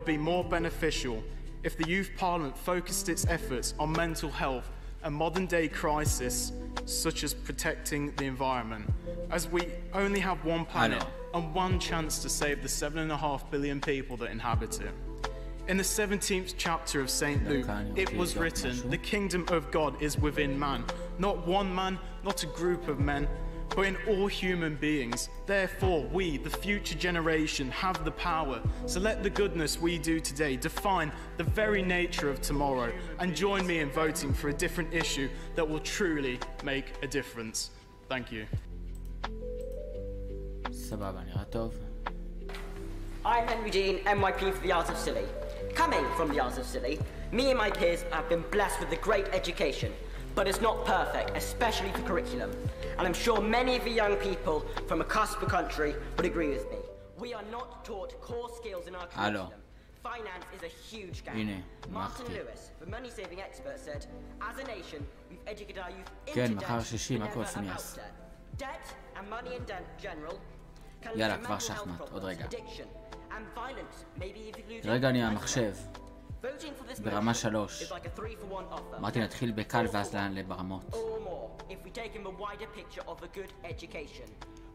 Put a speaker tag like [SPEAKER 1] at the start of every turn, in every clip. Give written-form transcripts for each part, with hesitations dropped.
[SPEAKER 1] be more beneficial if the Youth Parliament focused its efforts on mental health and modern-day crisis such as protecting the environment, as we only have one planet and one chance to save the 7.5 billion people that inhabit it. In the 17th chapter of St. Luke, it was written, "The kingdom of God is within man, not one man, not a group of men, but in all human beings. Therefore, we, the future generation, have the power. So let the goodness we do today define the very nature of tomorrow, and join me in voting for a different issue that will truly make a difference." Thank you.
[SPEAKER 2] סבבה, נראה טוב.
[SPEAKER 3] I'm Henry Dean, MYP for the Art of Silly. Coming from the Art of Silly, me and my peers have been blessed with a great education, but it's not perfect, especially for curriculum. And I'm sure many of the young people from across the country would agree with me. We are not taught core skills in our curriculum. Finance is a huge gap. Martin Lewis, the money-saving expert, said, "As a nation, we've educated our youth into debt and never about debt. Debt and money in general can lead to mental health problems, addiction, and violence, maybe even losing
[SPEAKER 2] רגע אני המחשב. ברמה 3. אמרתי נתחיל בקל ואז לברמות.
[SPEAKER 3] If we take in the wider picture of a good education.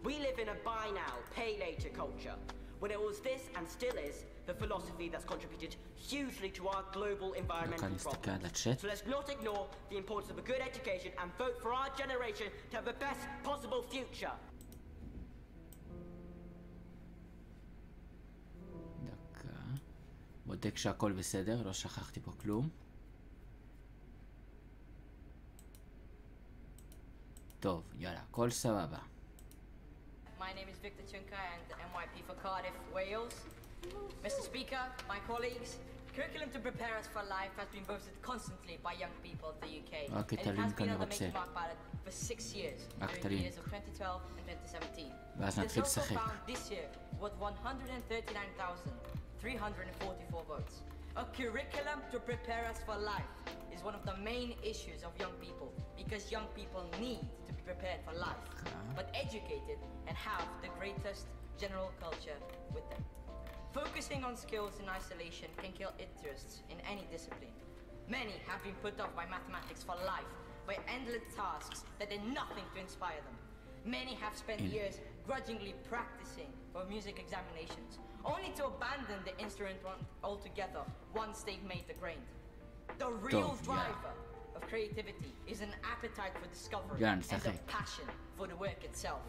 [SPEAKER 3] We live in a buy now, pay later culture. When it was this and still is the philosophy that's contributed hugely to our global environmental problems. So let's not ignore the importance of a good education and vote for our generation to have the best possible future.
[SPEAKER 2] דקה. בודק שהכל בסדר, לא שכחתי פה כלום. טוב, יאללה, הכל סבבה.
[SPEAKER 4] My name is Victor Chunka and MYP for Cardiff, Wales. Mr. Speaker, my colleagues, curriculum to prepare us for life has been voted constantly by young people of the UK. And it has been on the making mark ballot for 6 years, during the years of 2012 and 2017. The total found this year was 139,344 votes. A curriculum to prepare us for life is one of the main issues of young people, because young people need to be prepared for life, but educated and have the greatest general culture with them. Focusing on skills in isolation can kill interests in any discipline. Many have been put off by mathematics for life, by endless tasks that did nothing to inspire them. Many have spent years grudgingly practicing for music examinations, only to abandon the instrument altogether once they've made the grade. The real driver of creativity is an appetite for discovery and a passion for the work itself.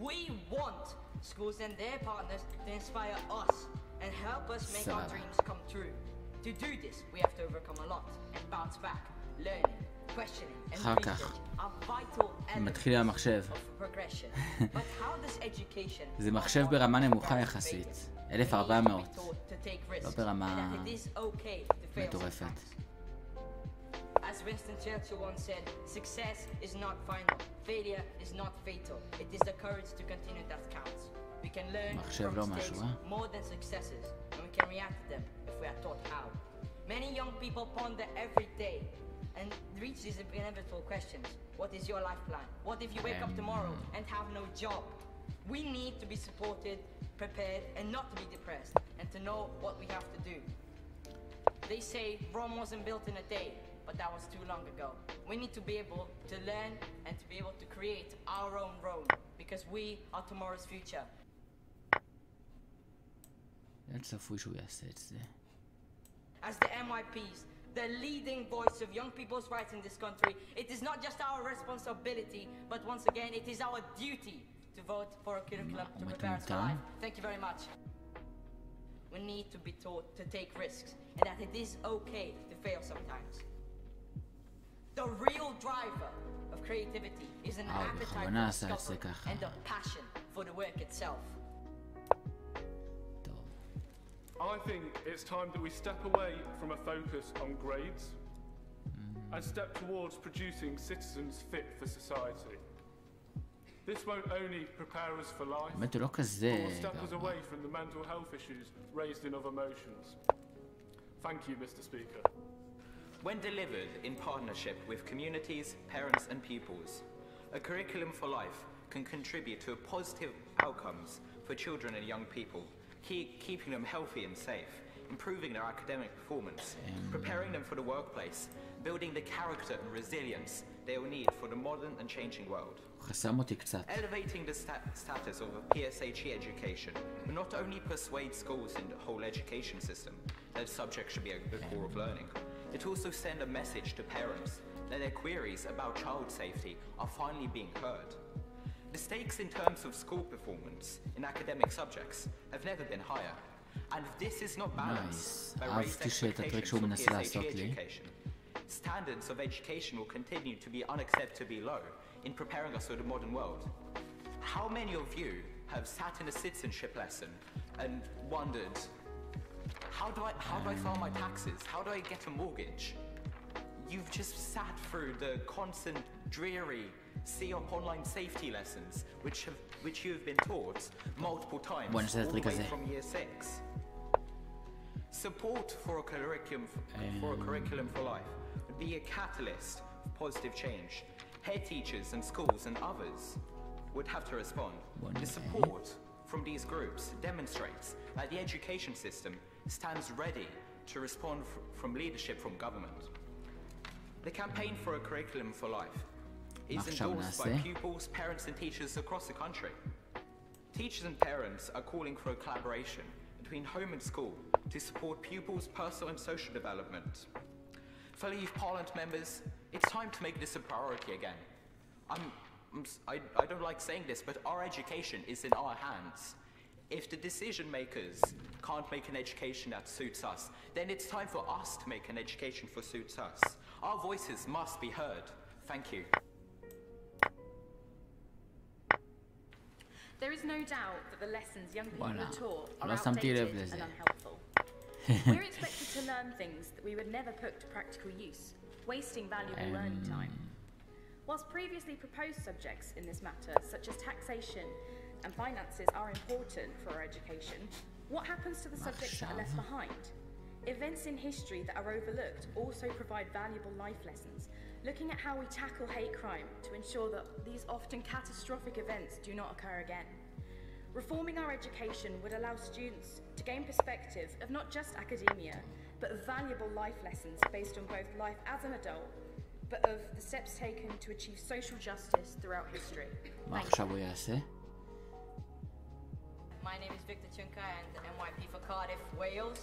[SPEAKER 4] We want schools and their partners to inspire us and help us make our dreams come true. To do this, we have to overcome a lot and bounce back. Learning, questioning, and research are vital elements of progression. But how does education...
[SPEAKER 2] זה מחשב ברמה נמוכה יחסית. 1400. לא ברמה מטורפת.
[SPEAKER 4] As Winston Churchill once said, success is not final, failure is not fatal. It is the courage to continue that counts. We can learn from mistakes more than successes, and we can react to them if we are taught how. Many young people ponder every day and reach these inevitable questions. What is your life plan? What if you wake up tomorrow and have no job? We need to be supported, prepared, and not to be depressed, and to know what we have to do. They say Rome wasn't built in a day, but that was too long ago. We need to be able to learn and to be able to create our own Rome, because we are tomorrow's future.
[SPEAKER 2] אין צפוי שהוא יעשה את זה.
[SPEAKER 4] As the MYPs, the leading voice of young people's rights in this country, it is not just our responsibility, but once again, it is our duty to vote for a curriculum to prepare us for life. Thank you very much. We need to be taught to take risks, and that it is okay to fail sometimes. The real driver of creativity is an appetite for discovery and a passion for the work itself.
[SPEAKER 5] I think it's time that we step away from a focus on grades and step towards producing citizens fit for society. This won't only prepare us for life, but will step us away from the mental health issues raised in other motions. Thank you, Mr. Speaker.
[SPEAKER 6] When delivered in partnership with communities, parents and pupils, a curriculum for life can contribute to positive outcomes for children and young people, keeping them healthy and safe, improving their academic performance, preparing them for the workplace, building the character and resilience they will need for the modern and changing world.
[SPEAKER 2] חסם אותי קצת.
[SPEAKER 6] Elevating the status of a PSHE education will not only persuade schools in the whole education system that subject should be a core of learning, it also send a message to parents that their queries about child safety are finally being heard. The stakes in terms of school performance in academic subjects have never been higher, and if this is not balanced by raised expectations for PSHE education, standards of education will continue to be unacceptably low in preparing us for the modern world. How many of you have sat in a citizenship lesson and wondered, how do I file my taxes? How do I get a mortgage? You've just sat through the constant dreary COP online safety lessons which you have been taught multiple times all the way from year 6. Support for a curriculum for life would be a catalyst of positive change. Head teachers and schools and others would have to respond. The support from these groups demonstrates that the education system stands ready to respond from leadership from government. The campaign for a curriculum for life is endorsed by pupils, parents and teachers across the country. Teachers and parents are calling for a collaboration between home and school to support pupils' personal and social development. Fellow Youth Parliament members, it's time to make this a priority again. I don't like saying this, but our education is in our hands. If the decision makers can't make an education that suits us, then it's time for us to make an education that suits us. Our voices must be heard. Thank you.
[SPEAKER 7] There is no doubt that the lessons young people are taught are
[SPEAKER 2] לא שמתי
[SPEAKER 7] outdated
[SPEAKER 2] לב לזה.
[SPEAKER 7] and unhelpful. We're expected to learn things that we would never put to practical use, wasting valuable learning time. Whilst previously proposed subjects in this matter, such as taxation and finances, are important for our education, what happens to the subjects that are left behind? Events in history that are overlooked also provide valuable life lessons, looking at how we tackle hate crime to ensure that these often catastrophic events do not occur again. Reforming our education would allow students to gain perspective of not just academia, but of valuable life lessons based on both life as an adult, but of the steps taken to achieve social justice throughout history.
[SPEAKER 2] מה עכשיו הוא יעשה?
[SPEAKER 4] My name is Victor Chunka and NYP for Cardiff, Wales.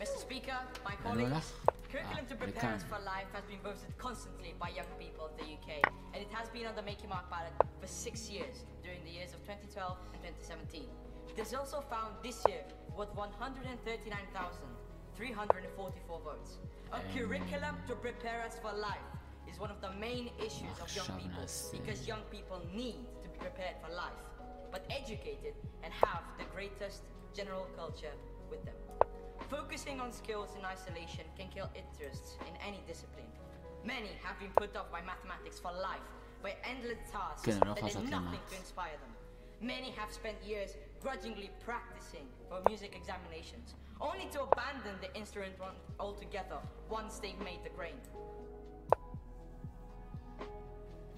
[SPEAKER 4] Mr. Speaker, my colleagues, curriculum to prepare us for life has been voted constantly by young people in the UK, and it has been on the Make Your Mark ballot for 6 years during the years of 2012 and 2017. It is also found this year with 139,344 votes. A curriculum to prepare us for life is one of the main issues of young people because young people need to be prepared for life, but educated and have the greatest general culture with them. Focusing on skills in isolation can kill interests in any discipline. Many have been put off by mathematics for life, by endless tasks that did nothing to inspire them. Many have spent years grudgingly practicing for music examinations, only to abandon the instrument altogether once they've made the grade.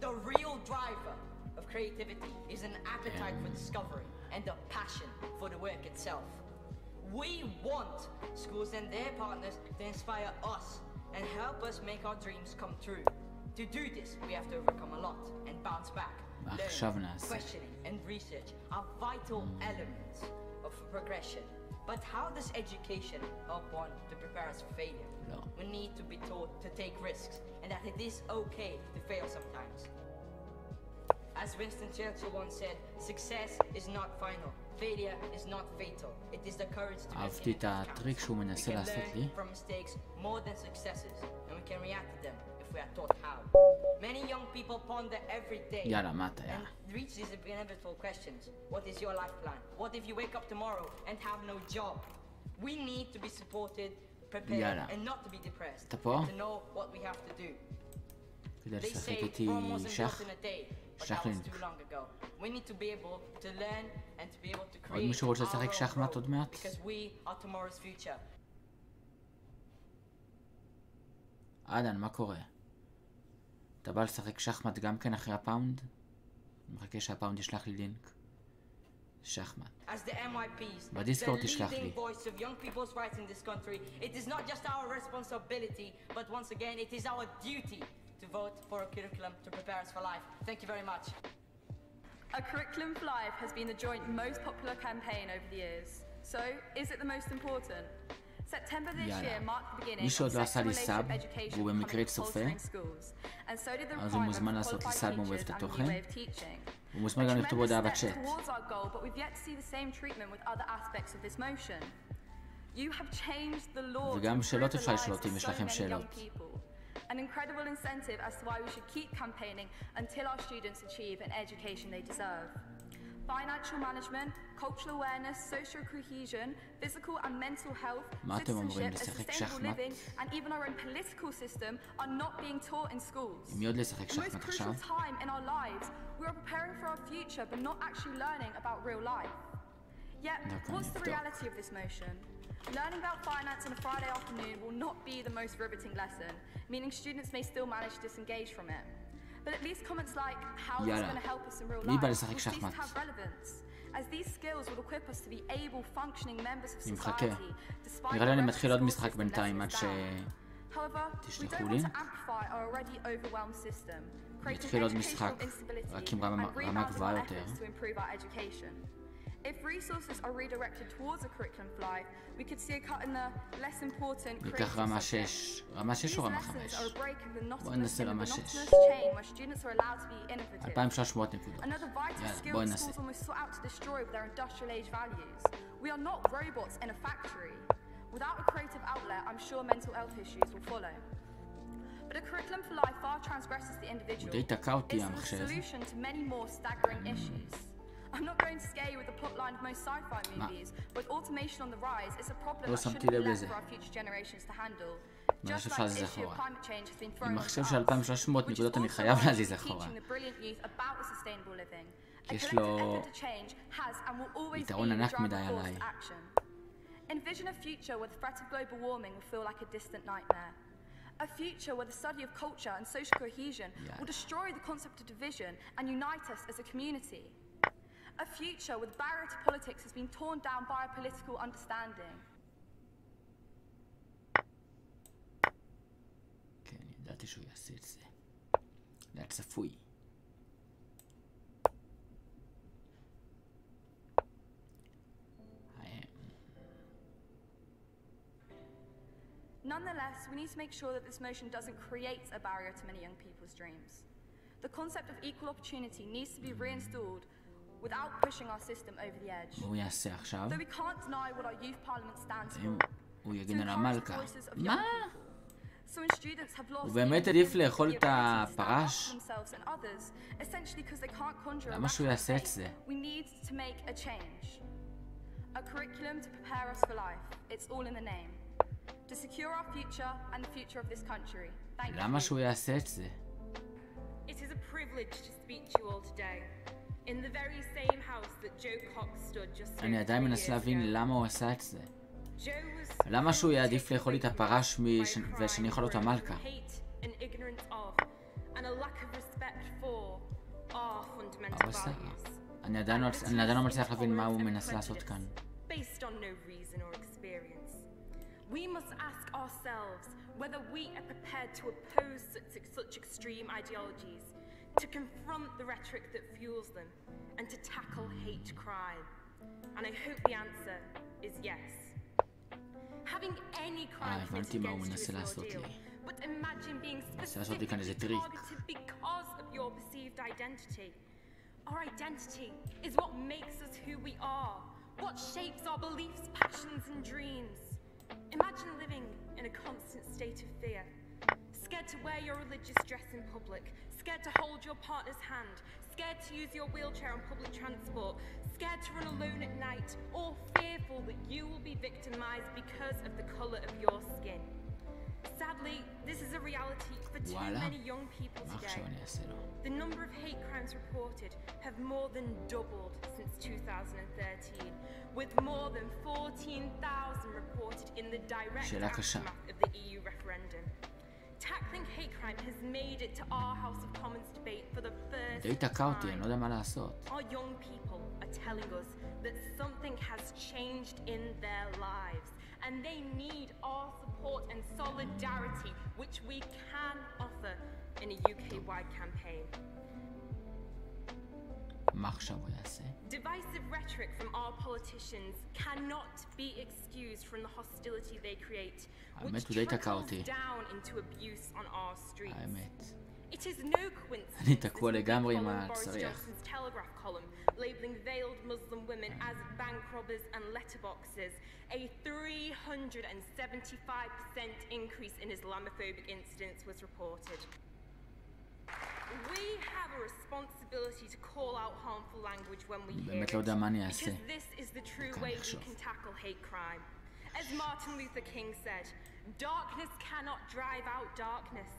[SPEAKER 4] The real driver of creativity is an appetite for discovery and a passion for the work itself. We want schools and their partners to inspire us and help us make our dreams come true. To do this, we have to overcome a lot and bounce back. Learning, questioning, and research are vital elements of progression. But how does education help one to prepare us for failure?
[SPEAKER 2] No.
[SPEAKER 4] We need to be taught to take risks and that it is okay to fail sometimes. As Winston Churchill once said, success is not final. Failure is not fatal. It is the courage to
[SPEAKER 2] אהבתי את הטריק שהוא מנסה לעשות לי.
[SPEAKER 4] We can learn from mistakes more than successes, and we can react to them if we are taught how. Many young people ponder every day
[SPEAKER 2] יאללה, מה אתה?
[SPEAKER 4] and reach these inevitable questions. What is your life plan? What if you wake up tomorrow and have no job? We need to be supported, prepared, and not to be depressed.
[SPEAKER 2] אתה פה?
[SPEAKER 4] And to know what we have to do.
[SPEAKER 2] כדי
[SPEAKER 4] They
[SPEAKER 2] לשחק
[SPEAKER 4] say
[SPEAKER 2] איתי
[SPEAKER 4] Rome wasn't
[SPEAKER 2] שח.
[SPEAKER 4] built in a day, but
[SPEAKER 2] שח
[SPEAKER 4] that was
[SPEAKER 2] לינק.
[SPEAKER 4] too long ago. We need to be able to learn and to be able to
[SPEAKER 2] עוד
[SPEAKER 4] create
[SPEAKER 2] מישהו רוצה
[SPEAKER 4] our
[SPEAKER 2] לשחק
[SPEAKER 4] own
[SPEAKER 2] שחמט
[SPEAKER 4] road,
[SPEAKER 2] עוד מעט?
[SPEAKER 4] because we are tomorrow's future.
[SPEAKER 2] אדן, מה קורה? אתה בא לשחק שחמט גם כן אחרי הפאונד? אני מחכה שהפאונד ישלח לי לינק. שחמט.
[SPEAKER 4] As the MYPs, the
[SPEAKER 2] בדיסקורד תשלח לי.
[SPEAKER 4] leading voice of young people's rights in this country, it is not just our responsibility, but once again, it is our duty to vote for a curriculum to prepare us for life. Thank you very much.
[SPEAKER 8] A curriculum for life has been the joint most popular campaign over the years. So, is it the most important? September this year marked the beginning of sex relationship education becoming compulsory in schools, and so did the requirement for qualified teachers and the new way of teaching.
[SPEAKER 2] הוא מוזמן גם לכתוב הודעה בצ'אט.
[SPEAKER 8] Towards our goal, but we've yet to see the same treatment with other aspects of this motion. You have changed the law
[SPEAKER 2] וגם
[SPEAKER 8] to
[SPEAKER 2] שאלות
[SPEAKER 8] improve
[SPEAKER 2] אפשר
[SPEAKER 8] the lives
[SPEAKER 2] לשאול
[SPEAKER 8] of
[SPEAKER 2] אם יש
[SPEAKER 8] so
[SPEAKER 2] לכם
[SPEAKER 8] many young
[SPEAKER 2] שאלות.
[SPEAKER 8] people. An incredible incentive as to why we should keep campaigning until our students achieve an education they deserve. Financial management, cultural awareness, social cohesion, physical and mental health, citizenship, and sustainable living, and even our own political system are not being taught in schools.
[SPEAKER 2] מי עוד לשחק
[SPEAKER 8] The most
[SPEAKER 2] שחמט
[SPEAKER 8] crucial
[SPEAKER 2] עכשיו?
[SPEAKER 8] time in our lives, we are preparing for our future but not actually learning about real life. Yet, what's the reality of this motion? Learning about finance on a Friday afternoon will not be the most riveting lesson, meaning students may still manage to disengage from it. But at least comments like, how is this going to help us in real life, will cease to have relevance, as these skills will equip us to be able, functioning members of society, despite
[SPEAKER 2] נראה לי אני
[SPEAKER 8] the
[SPEAKER 2] מתחיל עוד
[SPEAKER 8] school
[SPEAKER 2] משחק
[SPEAKER 8] system
[SPEAKER 2] בינתיים עד
[SPEAKER 8] letting us down. However, we
[SPEAKER 2] שתשלחו
[SPEAKER 8] don't
[SPEAKER 2] לי.
[SPEAKER 8] want to amplify our already overwhelmed system, creating
[SPEAKER 2] נתחיל עוד
[SPEAKER 8] educational
[SPEAKER 2] משחק,
[SPEAKER 8] instability
[SPEAKER 2] רק עם
[SPEAKER 8] and
[SPEAKER 2] רמה
[SPEAKER 8] rebounding
[SPEAKER 2] גבוהה
[SPEAKER 8] our
[SPEAKER 2] יותר.
[SPEAKER 8] efforts to improve our education. If resources are redirected towards a curriculum for life, we could see a cut in the less important
[SPEAKER 2] ניקח
[SPEAKER 8] creative
[SPEAKER 2] רמה
[SPEAKER 8] subjects.
[SPEAKER 2] 6. רמה 6
[SPEAKER 8] These
[SPEAKER 2] או רמה
[SPEAKER 8] lessons
[SPEAKER 2] 5?
[SPEAKER 8] are a break in the
[SPEAKER 2] בואי ננסה רמה 6.
[SPEAKER 8] chain where students are allowed to be innovative.
[SPEAKER 2] 2,300 נקודות.
[SPEAKER 8] Another vital
[SPEAKER 2] יאללה,
[SPEAKER 8] skill
[SPEAKER 2] בואי
[SPEAKER 8] that
[SPEAKER 2] ננסה.
[SPEAKER 8] schools almost sought out to destroy with their industrial age values. We are not robots in a factory. Without a creative outlet, I'm sure mental health issues will follow. But a curriculum for life far transgresses the individual.
[SPEAKER 2] די תקע אותי
[SPEAKER 8] It's the
[SPEAKER 2] המחשב.
[SPEAKER 8] solution to many more staggering issues. I'm not going to scare you with the plotline of most sci-fi movies, but automation on the rise is a problem
[SPEAKER 2] לא
[SPEAKER 8] that
[SPEAKER 2] שמתי
[SPEAKER 8] shouldn't be
[SPEAKER 2] לב
[SPEAKER 8] left
[SPEAKER 2] לזה.
[SPEAKER 8] for our future generations to handle.
[SPEAKER 2] מה
[SPEAKER 8] Just
[SPEAKER 2] שאפשר
[SPEAKER 8] like
[SPEAKER 2] להזיז
[SPEAKER 8] the issue of
[SPEAKER 2] אחורה.
[SPEAKER 8] climate change has been thrown
[SPEAKER 2] עם
[SPEAKER 8] onto
[SPEAKER 2] מחשב
[SPEAKER 8] us,
[SPEAKER 2] של 2,300
[SPEAKER 8] which is
[SPEAKER 2] נקודות אני
[SPEAKER 8] also
[SPEAKER 2] חייב
[SPEAKER 8] why
[SPEAKER 2] להזיז
[SPEAKER 8] we're
[SPEAKER 2] אחורה.
[SPEAKER 8] teaching the brilliant youth about the sustainable living. A
[SPEAKER 2] יש
[SPEAKER 8] collective
[SPEAKER 2] לו
[SPEAKER 8] effort to change has and will always be
[SPEAKER 2] יתרון
[SPEAKER 8] the
[SPEAKER 2] ענק
[SPEAKER 8] driving
[SPEAKER 2] מדי
[SPEAKER 8] force
[SPEAKER 2] עליי.
[SPEAKER 8] to action. Envision a future where the threat of global warming will feel like a distant nightmare. A future where the study of culture and social cohesion will destroy the concept of division and unite us as a community. A future where the barrier to politics has been torn down by a political understanding.
[SPEAKER 2] כן, ידעתי שהוא יעשה את זה. זה היה צפוי.
[SPEAKER 8] Nonetheless, we need to make sure that this motion doesn't create a barrier to many young people's dreams. The concept of equal opportunity needs to be reinstalled without pushing our system over the edge.
[SPEAKER 2] הוא יעשה עכשיו.
[SPEAKER 8] Though we can't deny what our youth parliament stands
[SPEAKER 2] אם
[SPEAKER 8] for.
[SPEAKER 2] הוא
[SPEAKER 8] To
[SPEAKER 2] יגן על
[SPEAKER 8] encourage the
[SPEAKER 2] המלכה.
[SPEAKER 8] voices of young
[SPEAKER 2] מה?
[SPEAKER 8] people. So when students have lost
[SPEAKER 2] הוא
[SPEAKER 8] the
[SPEAKER 2] באמת
[SPEAKER 8] ability
[SPEAKER 2] עדיף לאכול את
[SPEAKER 8] to stand up for
[SPEAKER 2] הפרש?
[SPEAKER 8] themselves and others, essentially because they can't conjure a
[SPEAKER 2] למה שהוא
[SPEAKER 8] rational
[SPEAKER 2] יעשה את
[SPEAKER 8] debate,
[SPEAKER 2] זה?
[SPEAKER 8] we need to make a change. A curriculum to prepare us for life. It's all in the name. To secure our future and the future of this country. Thank you.
[SPEAKER 2] למה שהוא יעשה את זה?
[SPEAKER 9] It is a privilege to speak to you all today, in the very same house that Joe Cox stood just
[SPEAKER 2] אני עדיין מנסה להבין למה הוא עשה את זה.
[SPEAKER 9] Joe was
[SPEAKER 2] למה שהוא יעדיף לאכול לי את הפרש ושאני אוכל אותו המלכה?
[SPEAKER 9] hate and ignorance of, and a lack of respect for our fundamental values.
[SPEAKER 2] אני עדיין לא מצליח להבין מה הוא מנסה לעשות כאן.
[SPEAKER 9] Based on no reason or experience. We must ask ourselves whether we are prepared to oppose such extreme ideologies, to confront the rhetoric that fuels them, and to tackle hate crime. And I hope the answer is yes. Having any crime committed against you is no deal, but imagine being specifically targeted because of your perceived identity. Our identity is what makes us who we are, what shapes our beliefs, passions, and dreams. Imagine living in a constant state of fear, scared to wear your religious dress in public, scared to hold your partner's hand, scared to use your wheelchair on public transport, scared to run alone at night, or fearful that you will be victimized because of the color of your skin. Sadly, this is a reality for too many young people today. The number of hate crimes reported have more than doubled since 2013, with more than 14,000 reported in the direct aftermath of the EU referendum. Tackling hate crime has made it to our House of Commons debate for the first
[SPEAKER 2] די תקע אותי, אני לא יודע מה לעשות.
[SPEAKER 9] Our young people are telling us that something has changed in their lives and they need our support and solidarity, which we can offer in a UK-wide campaign.
[SPEAKER 2] מה עכשיו הוא יעשה?
[SPEAKER 9] Divisive rhetoric from our politicians cannot be excused from the hostility they create, which trickles down into abuse on our streets.
[SPEAKER 2] האמת.
[SPEAKER 9] It is no coincidence
[SPEAKER 2] אני תקוע לגמרי עם הצריח.
[SPEAKER 9] Johnson's Telegraph column labeling veiled Muslim women as bank robbers and letterboxes, a 375% increase in Islamophobic incidents was reported. We have a responsibility to call out harmful language when we hear it, because this is the true way we can tackle hate crime. As Martin Luther King said, darkness cannot drive out darkness.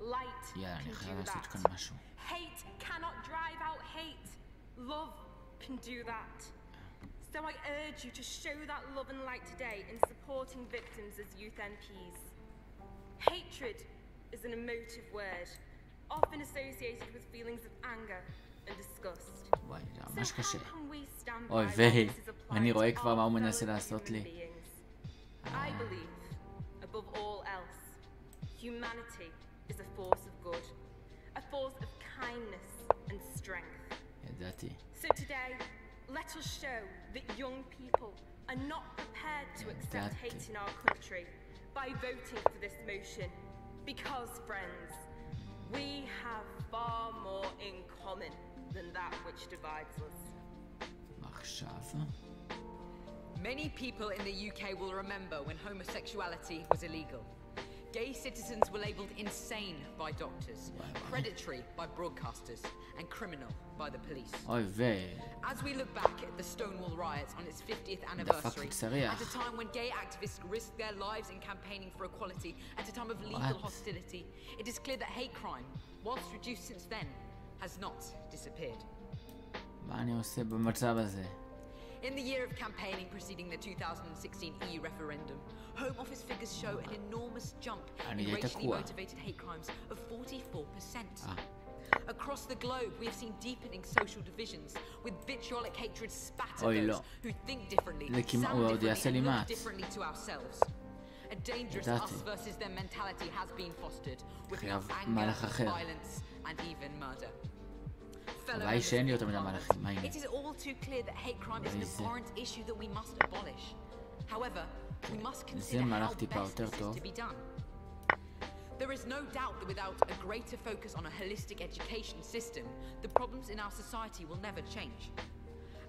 [SPEAKER 9] Light can do that. Hate cannot drive out hate. Love can do that. So I urge you to show that love and light today in supporting victims as youth MPs. Hatred is an emotive word, often associated with feelings of anger and disgust.
[SPEAKER 2] וואי, זה ממש קשה.
[SPEAKER 9] How can we stand by
[SPEAKER 2] אוי
[SPEAKER 9] when
[SPEAKER 2] ויי,
[SPEAKER 9] this is applied
[SPEAKER 2] אני רואה
[SPEAKER 9] to
[SPEAKER 2] כבר מה הוא
[SPEAKER 9] our
[SPEAKER 2] מנסה
[SPEAKER 9] fellow
[SPEAKER 2] לעשות
[SPEAKER 9] human
[SPEAKER 2] לי.
[SPEAKER 9] beings? I believe, above all else, humanity is a force of good, a force of kindness and strength.
[SPEAKER 2] ידעתי.
[SPEAKER 9] So today, let us show that young people are not prepared to accept hate in our country by voting for this motion. Because, friends, we have far more in common than that which divides us.
[SPEAKER 2] עכשיו.
[SPEAKER 10] Many people in the UK will remember when homosexuality was illegal. Gay citizens were labelled insane by doctors, predatory by broadcasters, and criminal by the police.
[SPEAKER 2] אוי ויי.
[SPEAKER 10] As we look back at the Stonewall riots on its 50th anniversary, at a time when gay activists risked their lives in campaigning for equality, at a time of legal hostility, it is clear that hate crime, whilst reduced since then, has not disappeared.
[SPEAKER 2] מה אני עושה במצב הזה?
[SPEAKER 10] In the year of campaigning preceding the 2016 EU referendum, Home Office figures show an enormous jump in racially motivated hate crimes of 44%. Across the globe, we have seen deepening social divisions, with vitriolic hatred spat at those who think differently, sound differently, and look differently to ourselves. A dangerous us versus them mentality has been fostered, with enough anger, violence, and even murder. It is all too clear that hate crime is an abhorrent issue that we must abolish. However, we must consider how best this is to be done. There is no doubt that without a greater focus on a holistic education system, the problems in our society will never change.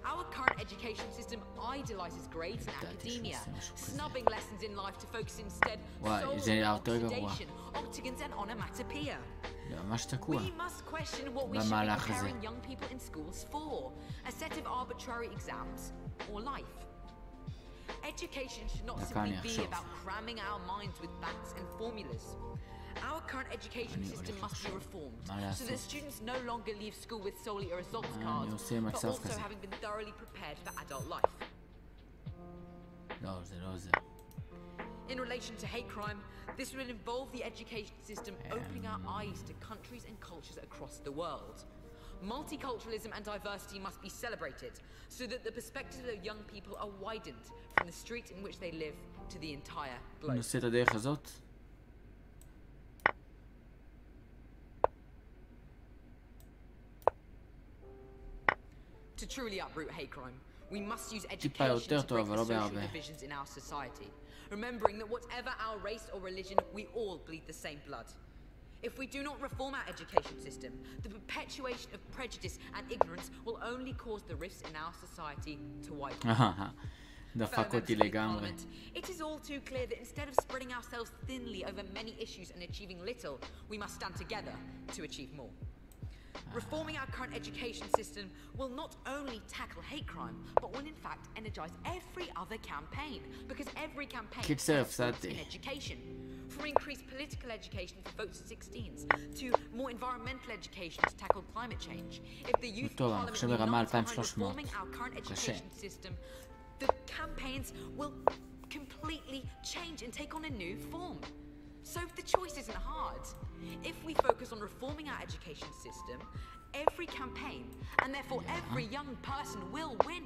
[SPEAKER 10] Our current education system idolizes grades and academia, snubbing lessons in life to focus instead solely on oxidation, octagons and onomatopoeia. We must question what we should be preparing young people in schools for, a set of arbitrary exams or life. Education should not simply be about cramming our minds with facts and formulas. Our current education system must be reformed so that students no longer leave school with solely a results card, but also having been thoroughly prepared for adult life. In relation to hate crime, this will involve the education system opening our eyes to countries and cultures across the world. Multiculturalism and diversity must be celebrated so that the perspectives of young people are widened from the street in which they live to the entire globe. To truly uproot hate crime, we must use education to break the social divisions in our society, remembering that whatever our race or religion, we all bleed the same blood. If we do not reform our education system, the perpetuation of prejudice and ignorance will only cause the rifts in our society to widen. It is all too clear that instead of spreading ourselves thinly over many issues and achieving little, we must stand together to achieve more. Reforming our current education system will not only tackle hate crime, but will in fact energize every other campaign, because every campaign helps in education. From increased political education for votes at 16s to more environmental education to tackle climate change. If the youth parliament is not behind reforming our current education system, the campaigns will completely change and take on a new form. So the choice isn't hard. If we focus on reforming our education system, every campaign, and therefore every young person will win.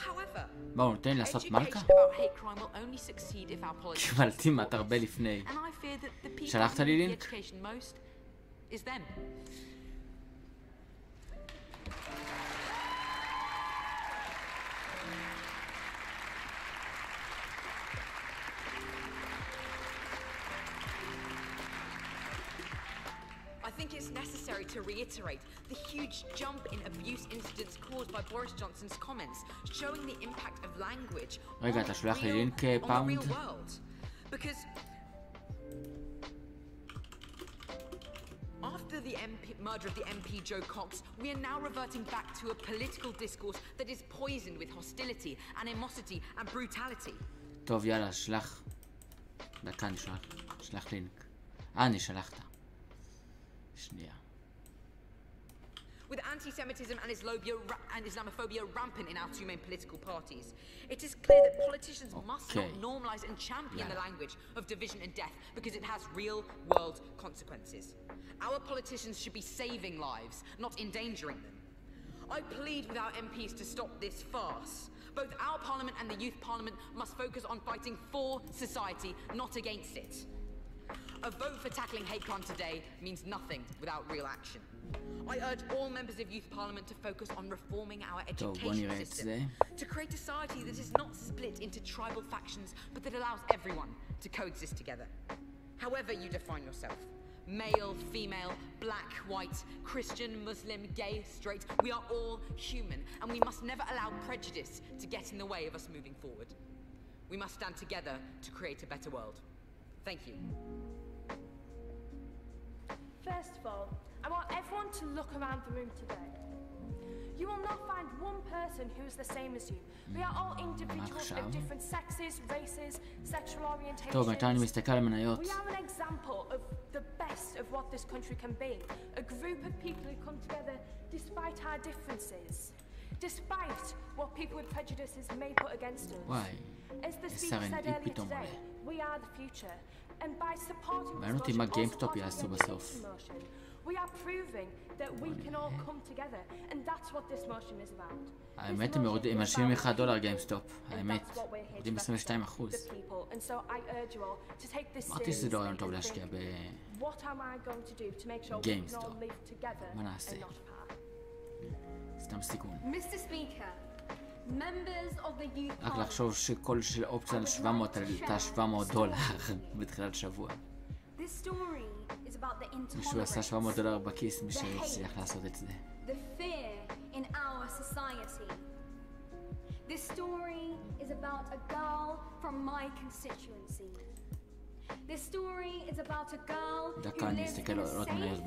[SPEAKER 10] However, education about hate crime will only succeed if our politicians and I fear that the people who need the education most is them. I think it's necessary to reiterate the huge jump in abuse incidents caused by Boris Johnson's comments, showing the impact of language on the real world. Because after the murder of the MP Joe Cox, we are now reverting back to a political discourse that is poisoned with hostility, animosity and brutality.
[SPEAKER 2] טוב, יאללה, שלח. דקה נשלח. שלח לינק. אני שלחת. שנייה.
[SPEAKER 10] With anti-Semitism and Islamophobia rampant in our two main political parties, it is clear that politicians must not normalize and champion the language of division and death because it has real-world consequences. Our politicians should be saving lives, not endangering them. I plead with our MPs to stop this farce. Both our parliament and the youth parliament must focus on fighting for society, not against it. A vote for tackling hate crime today means nothing without real action. I urge all members of Youth Parliament to focus on reforming our education system, to create a society that is not split into tribal factions, but that allows everyone to coexist together. However you define yourself, male, female, black, white, Christian, Muslim, gay, straight, we are all human, and we must never allow prejudice to get in the way of us moving forward. We must stand together to create a better world. Thank you.
[SPEAKER 8] First of all, I want everyone to look around the room today. You will not find one person who is the same as you. We are all individuals of different sexes, races, sexual orientations.
[SPEAKER 2] טוב, אני מסתכל על מניות.
[SPEAKER 8] We are an example of the best of what this country can be. A group of people who come together despite our differences. Despite what people with prejudices may put against us. As the speaker said earlier today, we are the future. And by supporting this motion, we are proving that we can all come together, and that's what this motion is about.
[SPEAKER 2] האמת הם יורדים, משאירים לך $1 גיימסטופ, האמת, יורדים 22%. אמרתי שזה לא רעיון טוב להשקיע בגיימסטופ, מה נעשה? סתם סיכון. רק לחשוב שכל של אופציה ל-700 עלתה $700 בתחילת שבוע. מישהו עשה $700 בכיס, מי שהצליח לעשות את זה.
[SPEAKER 11] This story is about a girl from my constituency. This story is about a girl who lives in a safe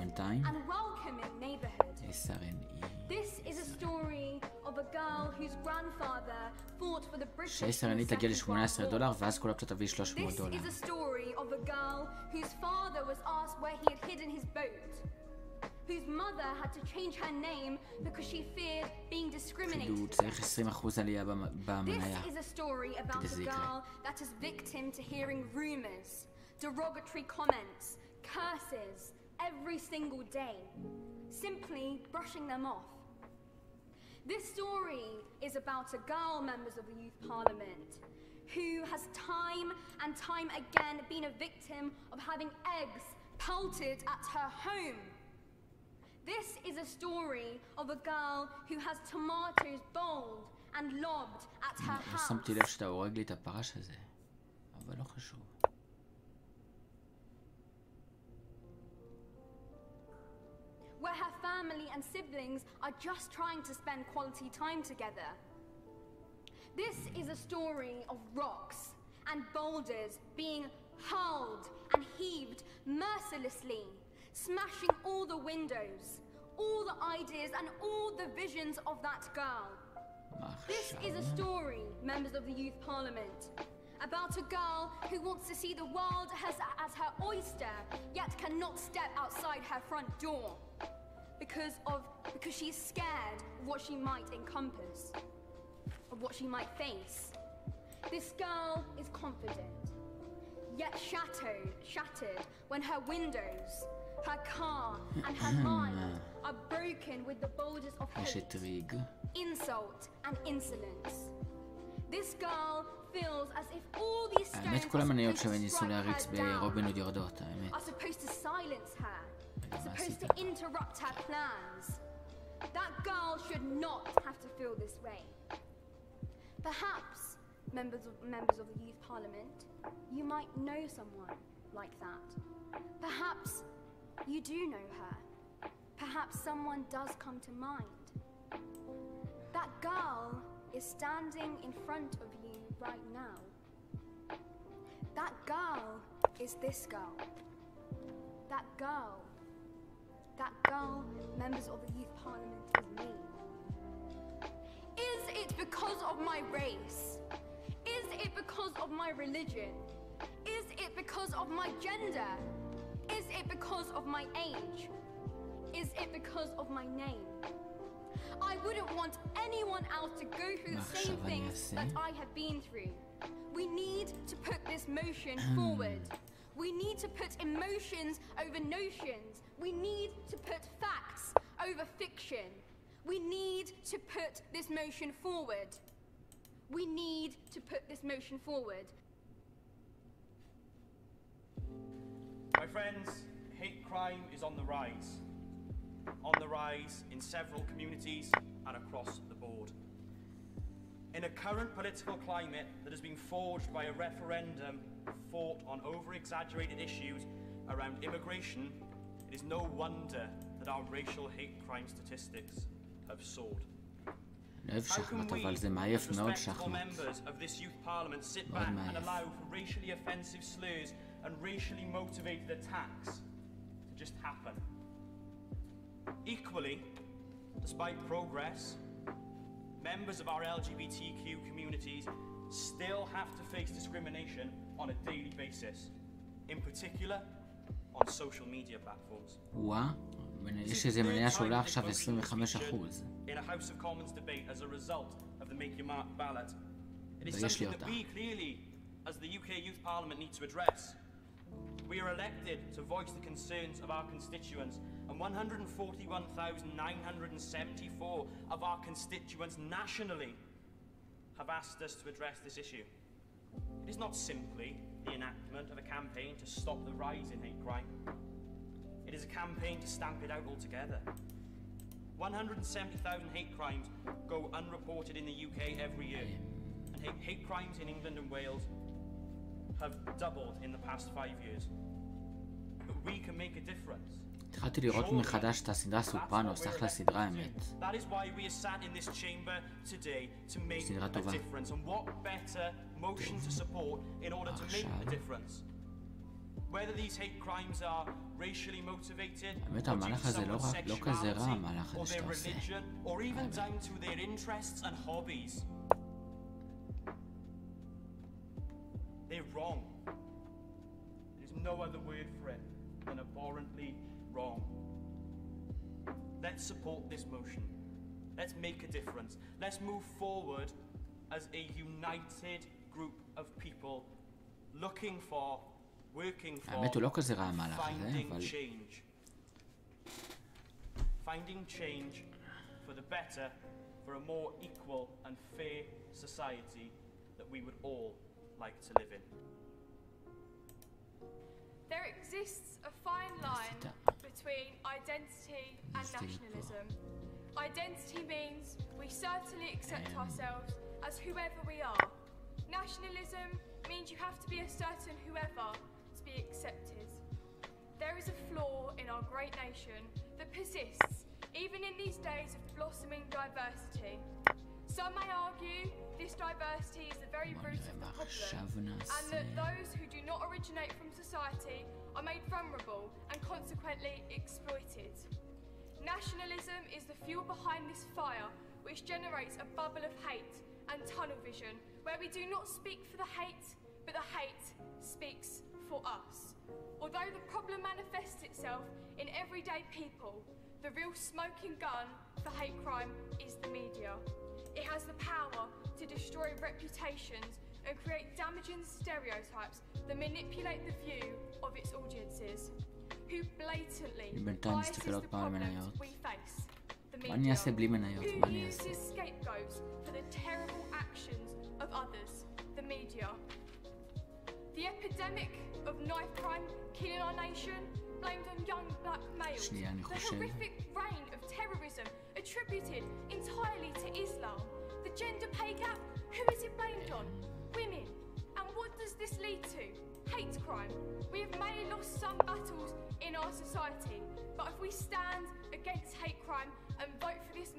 [SPEAKER 11] and welcoming neighborhood. This is a story of a girl whose grandfather fought for the British.
[SPEAKER 2] שהישראלית תגיע $18 ואז כל הפצע תביא $300.
[SPEAKER 11] This is a story of a girl whose father was asked where he had hidden his boat, whose mother had to change her name because she feared being discriminated against. This is a story about a girl that is victim to hearing rumors, derogatory comments, curses every single day, simply brushing them off. This story is about a girl, members of the Youth Parliament, who has time and time again been a victim of having eggs pelted at her home. This is a story of a girl who has tomatoes bowled and lobbed at her house.
[SPEAKER 2] שמתי לב שאתה הורג לי את הפרש הזה, אבל לא חשוב.
[SPEAKER 11] Where her family and siblings are just trying to spend quality time together. This is a story of rocks and boulders being hurled and heaved mercilessly, smashing all the windows, all the ideas and all the visions of that girl. This is a story, members of the Youth Parliament, about a girl who wants to see the world as her oyster, yet cannot step outside her front door because she's scared of what she might encompass, of what she might face. This girl is confident, yet shattered when her windows, her car and her mind are broken with the boulders of hate, insult and insolence. This girl feels as if all these stones are supposed to silence her, supposed to interrupt her plans. That girl should not have to feel this way. Perhaps, members of the Youth Parliament, you might know someone like that. Perhaps you do know her. Perhaps someone does come to mind. That girl is standing in front of you right now. That girl is this girl. That girl, members of the Youth Parliament, is me. Is it because of my race? Is it because of my religion? Is it because of my gender? Is it because of my age? Is it because of my name? I wouldn't want anyone else to go through the same things that I have been through. We need to put this motion forward. We need to put emotions over notions. We need to put facts over fiction. We need to put this motion forward. We need to put this motion forward.
[SPEAKER 12] My friends, hate crime is on the rise. On the rise in several communities and across the board. In a current political climate that has been forged by a referendum fought on over-exaggerated issues around immigration, it is no wonder that our racial hate crime statistics have soared. How can we, as respectable members of this youth parliament, sit back and allow for racially offensive slurs and racially motivated attacks to just happen? Equally, despite progress, members of our LGBTQ communities still have to face discrimination on a daily basis, in particular on social media platforms.
[SPEAKER 2] יש איזה מניה שעולה עכשיו 25%.
[SPEAKER 12] In a House of Commons debate as a result of the Make Your Mark ballot, it is something that we clearly, as the UK Youth Parliament, need to address. We are elected to voice the concerns of our constituents, and 141,974 of our constituents nationally have asked us to address this issue. It is not simply the enactment of a campaign to stop the rise in hate crime. It is a campaign to stamp it out altogether. 170,000 hate crimes go unreported in the UK every year, and hate crimes in England and Wales have doubled in the past 5 years. But we can make a difference.
[SPEAKER 2] התחלתי לראות מחדש את הסדרה סופרנוס, אחלה סדרה האמת. סדרה טובה. האמת המהלך הזה לא כזה רע, המהלך הזה שאתה עושה.
[SPEAKER 12] They're wrong. There's no other word for it than abhorrently wrong. Let's support this motion. Let's make a difference. Let's move forward as a united group of people looking for, working for, finding change. Finding change for the better, for a more equal and fair society that we would all like to live in.
[SPEAKER 8] There exists a fine line between identity and nationalism. Identity means we certainly accept ourselves as whoever we are. Nationalism means you have to be a certain whoever to be accepted. There is a flaw in our great nation that persists even in these days of blossoming diversity. Some may argue this diversity is the very root of the problem, and that those who do not originate from society are made vulnerable and consequently exploited. Nationalism is the fuel behind this fire, which generates a bubble of hate and tunnel vision, where we do not speak for the hate, but the hate speaks for us. Although the problem manifests itself in everyday people, the real smoking gun for hate crime is the media. It has the power to destroy reputations and create damaging stereotypes that manipulate the view of its audiences, who blatantly biases the problems we face, the media, who uses scapegoats for the terrible actions of others, the media. The epidemic of knife crime killing our nation blamed on young black males. The horrific reign of terrorism attributed entirely to Islam. The gender pay gap, who is it blamed on? Women. And what does this lead to? Hate crime. We have may lost some battles in our society, but if we stand against hate crime and vote for this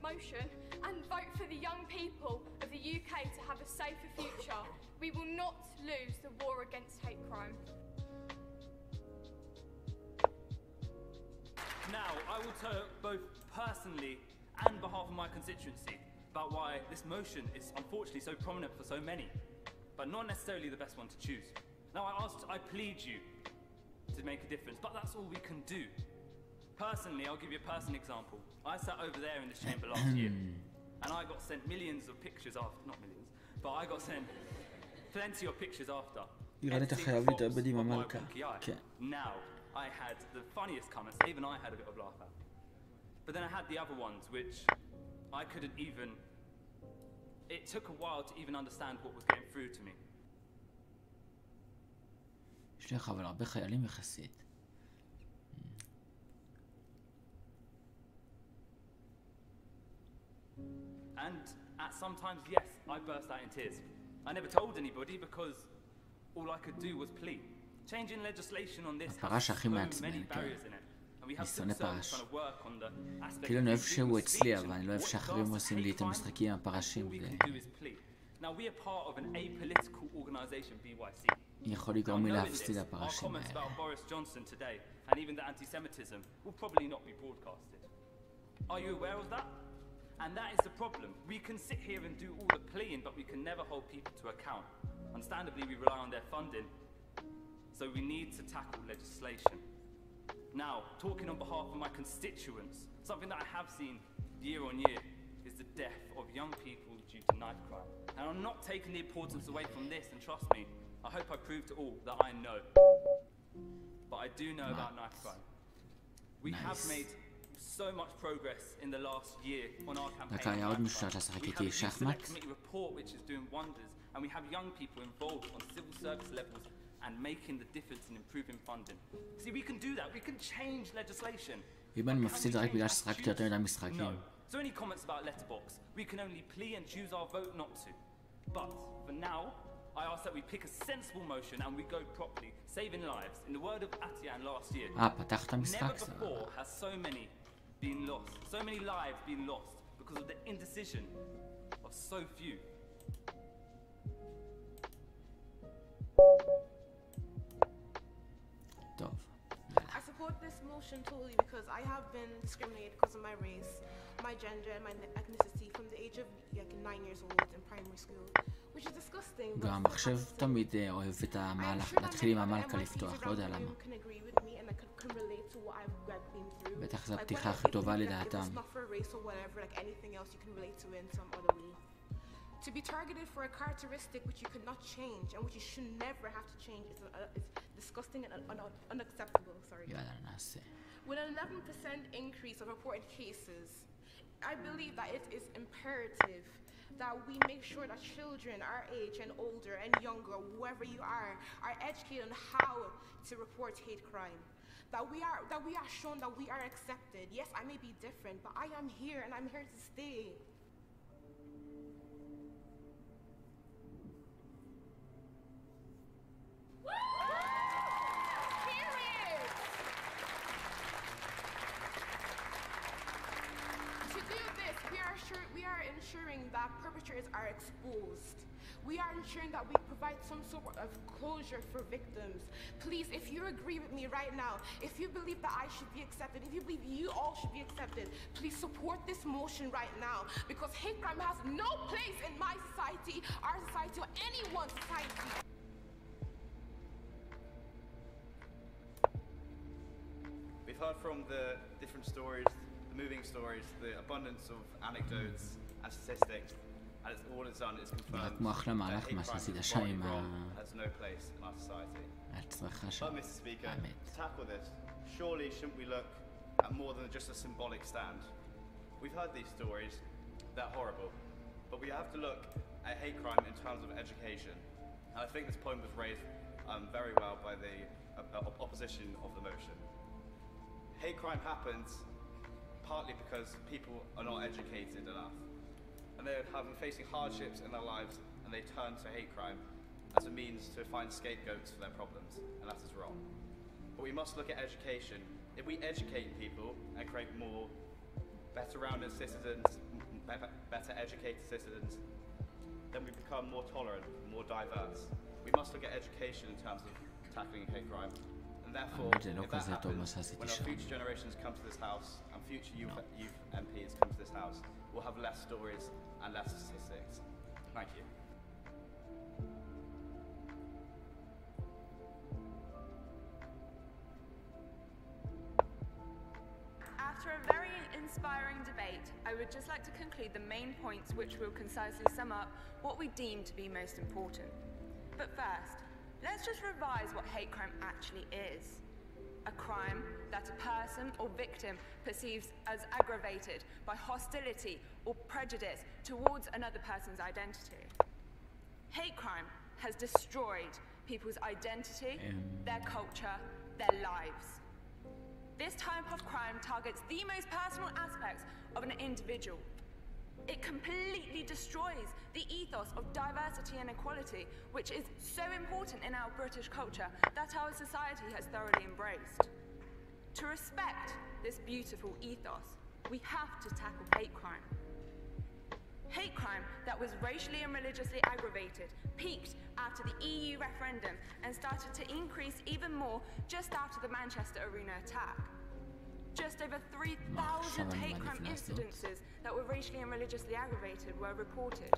[SPEAKER 8] motion and vote for the young people of the UK to have a safer future, we will not lose the war against hate crime.
[SPEAKER 12] Now, I will talk both personally and behalf of my constituency about why this motion is unfortunately so prominent for so many, but not necessarily the best one to choose. Now, I plead you to make a difference, but that's all we can do. Personally, I'll give you a personal example. I sat over there in this chamber last year, and I got sent millions of pictures after, not millions, but I got sent plenty of pictures after. Now, I had the funniest comments, even I had a bit of laugh at. But then I had the other ones, which I couldn't even, it took a while to even understand what was getting through to me.
[SPEAKER 2] יש לך אבל הרבה חיילים יחסית.
[SPEAKER 12] And at sometimes, yes, I burst out in tears. I never told anybody because all I could do was plead. Changing legislation on this has so many barriers in it. And we have civil servants trying to work on the aspect
[SPEAKER 2] כאילו אני אוהב שהוא אצלי, אבל אני לא אוהב שאחרים עושים לי את המשחקים הפרשים.
[SPEAKER 12] Now we are part of an apolitical organization, BYC.
[SPEAKER 2] יכול לגרום לי להפסיד הפרשים
[SPEAKER 12] האלה. Our comments about Boris Johnson today, and even the anti-Semitism, will probably not be broadcasted. Are you aware of that? And that is the problem. We can sit here and do all the pleading, but we can never hold people to account. Understandably, we rely on their funding, so we need to tackle legislation. Now, talking on behalf of my constituents, something that I have seen year on year is the death of young people due to knife crime. And I'm not taking the importance away from this, and trust me, I hope I prove to all that I know. But I do know about knife crime. We have made so much progress in the last year on our campaign. We have a youth select committee report which is doing wonders, and we have young people involved on civil service levels and making the difference in improving funding. See, we can do that. We can change legislation.
[SPEAKER 2] אם אני מפסיד רק בגלל ששחקתי יותר מדי משחקים.
[SPEAKER 12] So any comments about letterbox, we can only plea and choose our vote not to. But for now, I ask that we pick a sensible motion and we go properly, saving lives. In the word of Atian last year, never before has so many been lost, so many lives been lost because of the indecision of so few.
[SPEAKER 13] I support this motion totally because I have been discriminated because of my race, my gender, and my ethnicity from the age of like 9 years old in primary school, which is disgusting.
[SPEAKER 2] גם המחשב תמיד אוהב את המהלך, להתחיל עם המלכה לפתוח, לא יודע למה. בטח זו הפתיחה הכי טובה לדעתם.
[SPEAKER 13] To be targeted for a characteristic which you cannot change and which you should never have to change is disgusting and unacceptable. Sorry. With an 11% increase of reported cases, I believe that it is imperative that we make sure that children our age and older and younger, whoever you are educated on how to report hate crime. That we are shown that we are accepted. Yes, I may be different, but I am here and I'm here to stay. We are ensuring that perpetrators are exposed. We are ensuring that we provide some sort of closure for victims. Please, if you agree with me right now, if you believe that I should be accepted, if you believe you all should be accepted, please support this motion right now, because hate crime has no place in my society, our society, or anyone's society.
[SPEAKER 14] We've heard from the different stories, the moving stories, the abundance of anecdotes and statistics And all it's done is
[SPEAKER 2] נראה
[SPEAKER 14] confirm
[SPEAKER 2] כמו אחלה מהלך
[SPEAKER 14] that
[SPEAKER 2] מה
[SPEAKER 14] hate crime
[SPEAKER 2] שעשית
[SPEAKER 14] is
[SPEAKER 2] שם
[SPEAKER 14] morally
[SPEAKER 2] עם
[SPEAKER 14] wrong, has no place in our society.
[SPEAKER 2] ההצלחה שם.
[SPEAKER 14] But Mr. Speaker, to tackle this, surely shouldn't we look at more than just a symbolic stand? We've heard these stories, they're horrible, but we have to look at hate crime in terms of education. And I think this point was raised very well by the opposition of the motion. Hate crime happens partly because people are not educated enough. And they're facing hardships in their lives, and they turn to hate crime as a means to find scapegoats for their problems, and that is wrong. But we must look at education. If we educate people and create more better-rounded citizens, better educated citizens, then we become more tolerant, more diverse. We must look at education in terms of tackling hate crime. And therefore, if that happens, when our future generations come to this house, and future youth MPs come to this house, we'll have less stories and less statistics. Thank you.
[SPEAKER 8] After a very inspiring debate, I would just like to conclude the main points which will concisely sum up what we deem to be most important. But first, let's just revise what hate crime actually is. A crime that a person or victim perceives as aggravated by hostility or prejudice towards another person's identity. Hate crime has destroyed people's identity, their culture, their lives. This type of crime targets the most personal aspects of an individual. It completely destroys the ethos of diversity and equality, which is so important in our British culture that our society has thoroughly embraced. To respect this beautiful ethos, we have to tackle hate crime. Hate crime that was racially and religiously aggravated peaked after the EU referendum and started to increase even more just after the Manchester Arena attack. Just over 3,000 hate crime incidences that were racially and religiously aggravated were reported,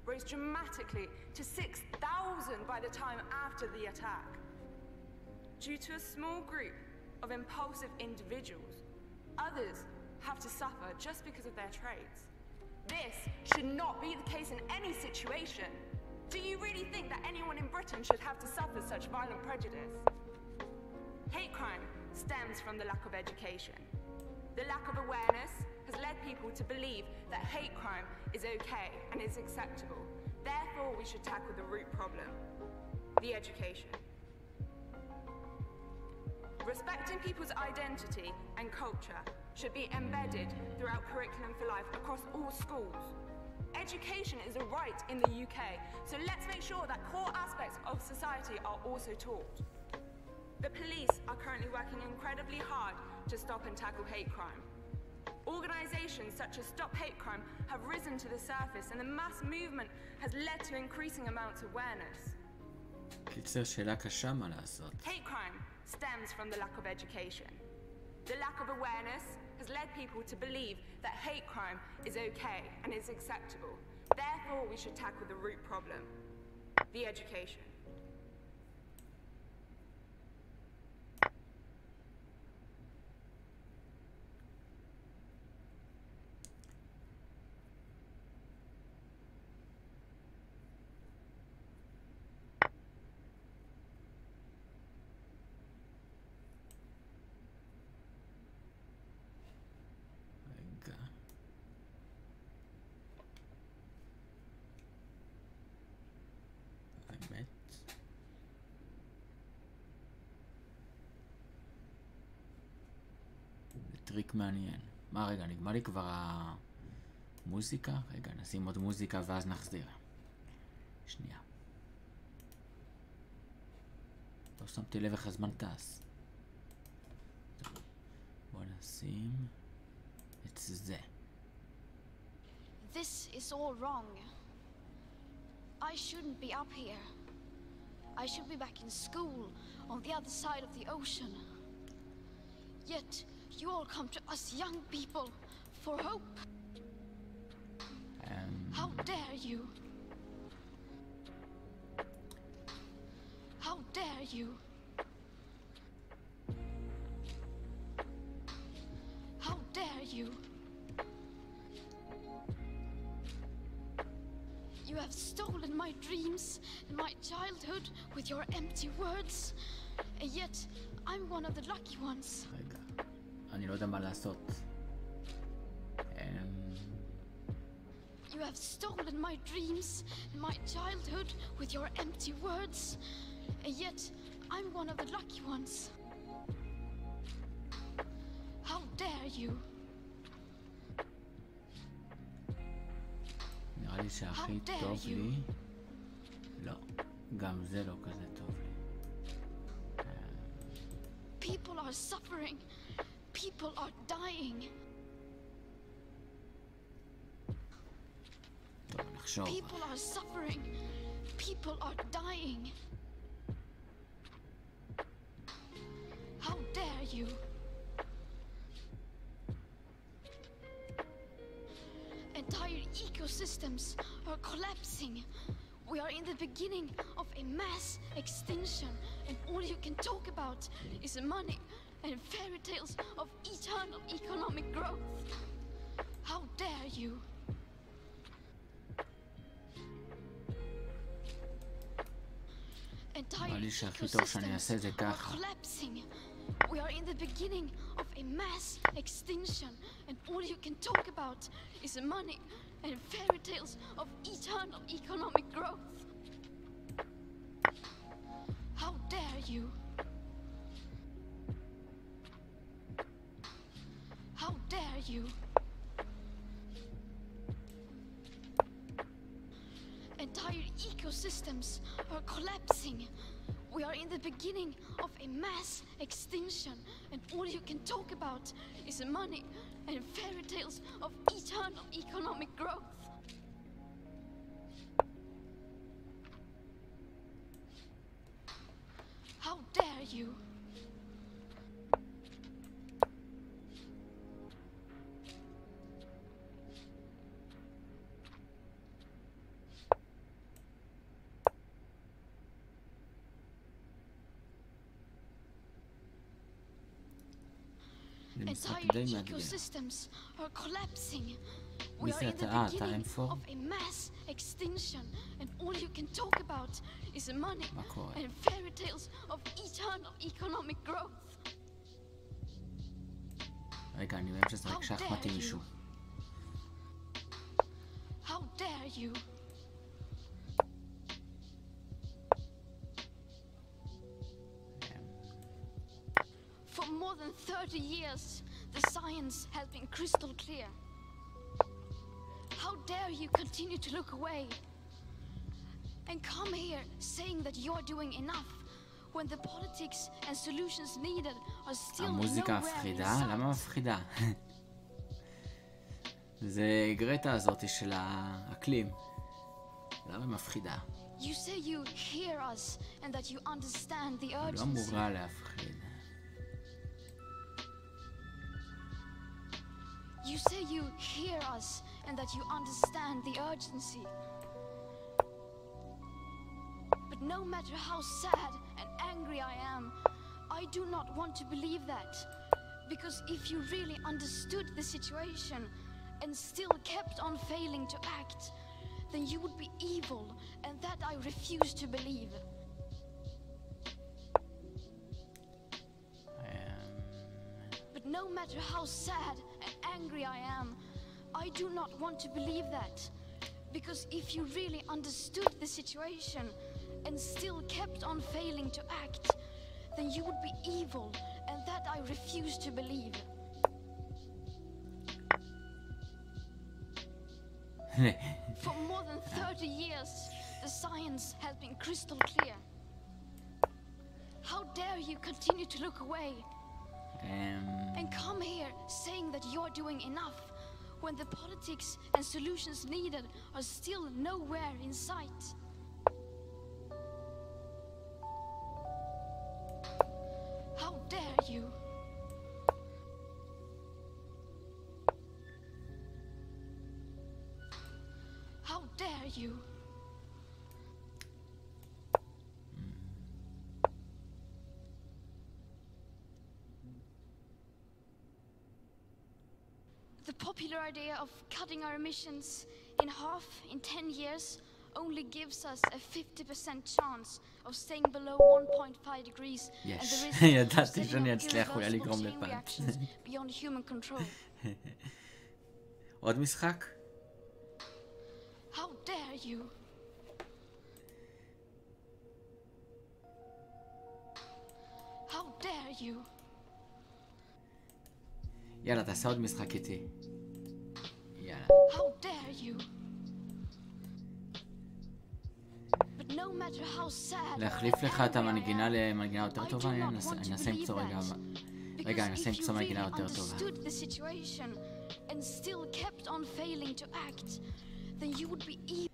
[SPEAKER 8] rose dramatically to 6,000 by the time after the attack. Due to a small group of impulsive individuals, others have to suffer just because of their traits. This should not be the case in any situation. Do you really think that anyone in Britain should have to suffer such violent prejudice? Hate crime stems from the lack of education. The lack of awareness has led people to believe that hate crime is okay and is acceptable. Therefore, we should tackle the root problem, the education. Respecting people's identity and culture should be embedded throughout curriculum for life across all schools. Education is a right in the UK, so let's make sure that core aspects of society are also taught. The police are currently working incredibly hard to stop and tackle hate crime. Organisations such as Stop Hate Crime have risen to the surface, and the mass movement has led to increasing amounts of awareness.
[SPEAKER 2] קיצר, שאלה קשה מה לעשות.
[SPEAKER 8] Hate crime stems from the lack of education. The lack of awareness has led people to believe that hate crime is okay and is acceptable. Therefore, we should tackle the root problem, the education.
[SPEAKER 2] טריק מעניין. מה רגע, נגמר לי כבר המוזיקה? רגע, נשים עוד מוזיקה ואז נחזיר. שנייה. לא שמתי לב איך הזמן טס. בוא נשים את זה.
[SPEAKER 15] This is all wrong. I shouldn't be up here. I should be back in school on the other side of the ocean. Yet you all come to us young people for hope. How dare you? How dare you? How dare you? You have stolen my dreams and my childhood with your empty words, and yet I'm one of the lucky ones.
[SPEAKER 2] רגע, אני לא יודע מה לעשות.
[SPEAKER 15] You have stolen my dreams and my childhood with your empty words, and yet I'm one of the lucky ones. How dare you?
[SPEAKER 2] נראה לי שהכי טוב לי... לא, גם זה לא כזה טוב לי.
[SPEAKER 15] People are suffering. People are dying.
[SPEAKER 2] טוב, נחשוב.
[SPEAKER 15] People are suffering. People are dying. How dare you? Entire ecosystems are collapsing. We are in the beginning of a mass extinction, and all you can talk about is money and fairy tales of eternal economic growth. How dare you? Entire ecosystems are collapsing. We are in the beginning of a mass extinction, and all you can talk about is money and fairy tales of eternal economic growth. How dare you? How dare you? Entire ecosystems are collapsing. We are in the beginning of a mass extinction, and all you can talk about is money and fairy tales of eternal economic growth. How dare you? Entire ecosystems are collapsing. We are in the beginning of a mass extinction, and all you can talk about is money and fairy tales of eternal economic growth.
[SPEAKER 2] רגע, אני באמצע לשחק שחמט עם מישהו.
[SPEAKER 15] How dare you? For more than 30 years, the science has been crystal clear. How dare you continue to look away and come here saying that you're doing enough when the politics and solutions needed are still
[SPEAKER 2] המוזיקה מפחידה? למה מפחידה? זה גרטה הזאת של האקלים. למה מפחידה?
[SPEAKER 15] You say you hear us and that you understand the urgency.
[SPEAKER 2] לא אמורה להפחיד.
[SPEAKER 15] You say you hear us and that you understand the urgency. But no matter how sad and angry I am, I do not want to believe that. Because if you really understood the situation and still kept on failing to act, then you would be evil, and that I refuse to believe. But no matter how sad and angry I am, I do not want to believe that. Because if you really understood the situation and still kept on failing to act, then you would be evil, and that I refuse to believe. For more than 30 years, the science has been crystal clear. How dare you continue to look away and come here saying that you're doing enough when the politics and solutions needed are still nowhere in sight. How dare you? How dare you? The popular idea of cutting our emissions in half in 10 years only gives us a 50% chance of staying below 1.5 degrees, and the risk of setting up irreversible chain reactions beyond human control.
[SPEAKER 2] עוד משחק?
[SPEAKER 15] How dare you? How dare you?
[SPEAKER 2] יאללה, תעשה עוד משחק איתי. יאללה.
[SPEAKER 15] How dare you? But no matter how sad.
[SPEAKER 2] להחליף לך את המנגינה למנגינה יותר טובה? אני אנסה למצוא רגע. רגע, אני אנסה למצוא מנגינה יותר טובה.
[SPEAKER 15] And still kept on failing to act, then you would be evil.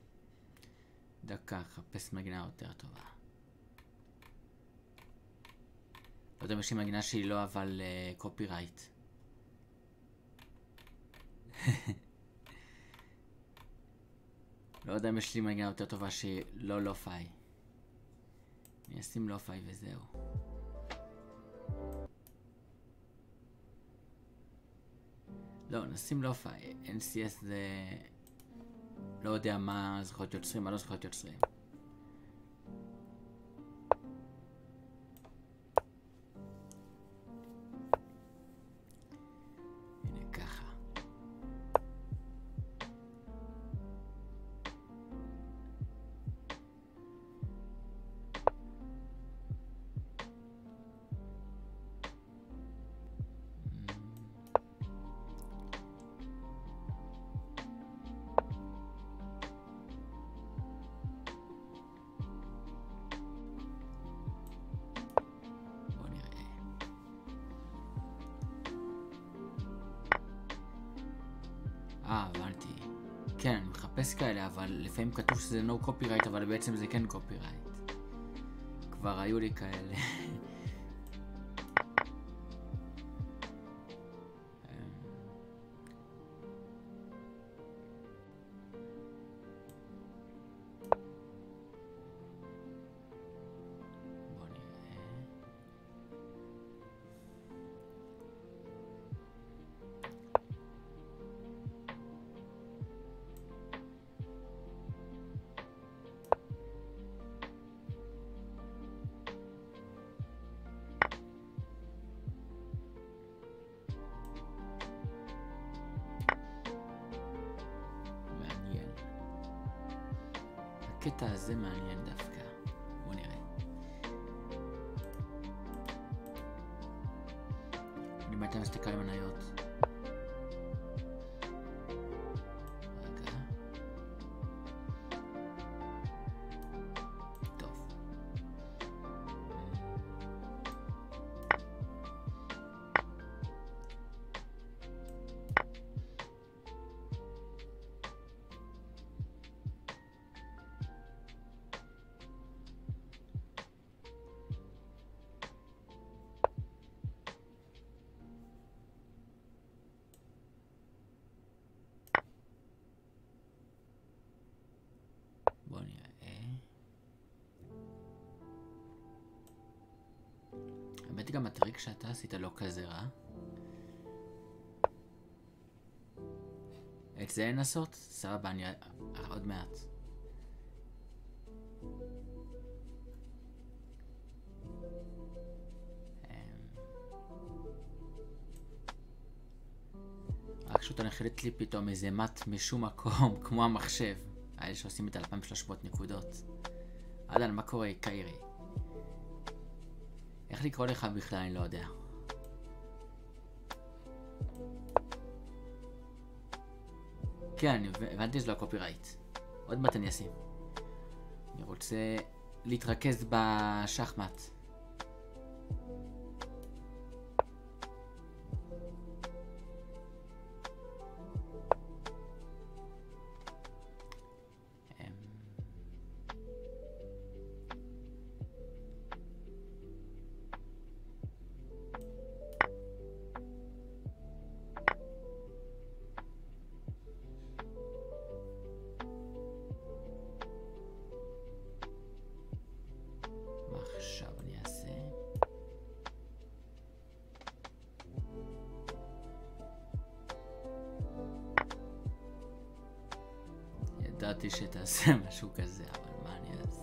[SPEAKER 2] דקה, חפש מנגינה יותר טובה. לא יודע אם יש לי מנגינה שהיא לא, אבל קופירייט. לא יודע אם יש לי מנגינה יותר טובה שהיא לא לופאי. אני אשים לופאי וזהו. לא, נשים לופאי. NCS זה... לא יודע מה זכויות יוצרים, מה לא זכויות יוצרים. הנה ככה. הבנתי. כן, אני מחפש כאלה, אבל לפעמים כתוב שזה no copyright, אבל בעצם זה כן copyright. כבר היו לי כאלה. הקטע הזה מעניין דווקא. בוא נראה. אני מתי מסתכל על מניות. רגע. טוב. בוא נראה. האמת גם הטריק שאתה עשית לא כזה רע. את זה לנסות? סבבה, אני עוד מעט. רק שוט הנחלת לי פתאום איזה מת משום מקום, כמו המחשב. האלה שעושים את 2300 נקודות. אהלן, מה קורה, קיירי? איך לקרוא לך בכלל, אני לא יודע. כן, הבנתי שזה לא קופירייט. עוד מעט אני אשים. אני רוצה להתרכז בשחמט. עכשיו אני אותי שתעשה משהו כזה, אבל מה אני אעשה?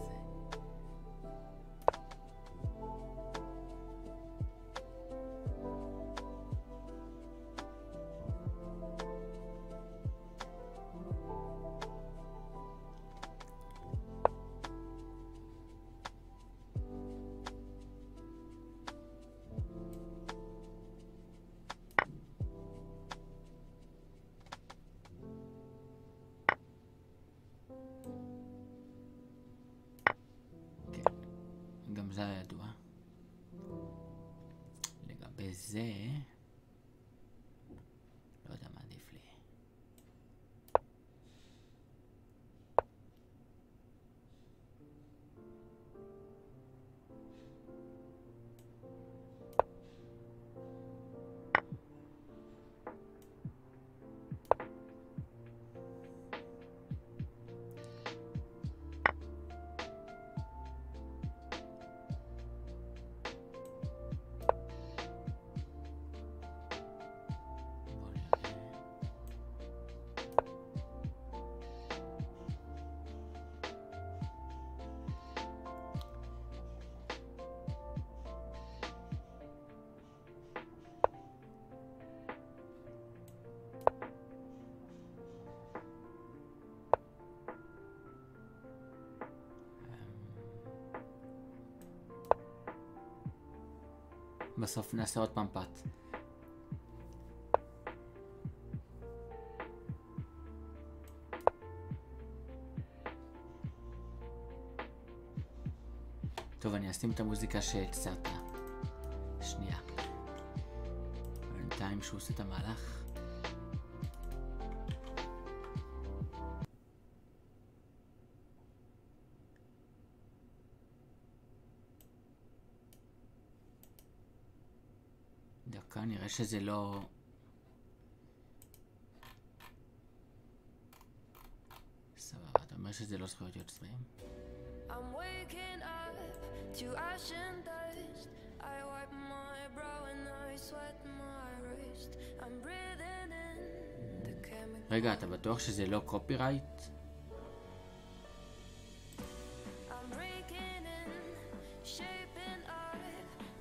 [SPEAKER 2] גם זה היה ידוע. לגבי זה לא יודע מה עדיף לי. בסוף נעשה עוד פעם פת. טוב, אני אשים את המוזיקה שהצעת. שנייה. בינתיים שהוא עושה את המהלך. דקה, נראה שזה לא... סבבה, אתה אומר שזה לא זכויות יוצרים?
[SPEAKER 16] I'm waking up to ash and dust. I wipe my brow and I sweat my wrist. I'm breathing in the chemical.
[SPEAKER 2] רגע, אתה בטוח שזה לא קופירייט?
[SPEAKER 16] I'm breaking in, shaping up,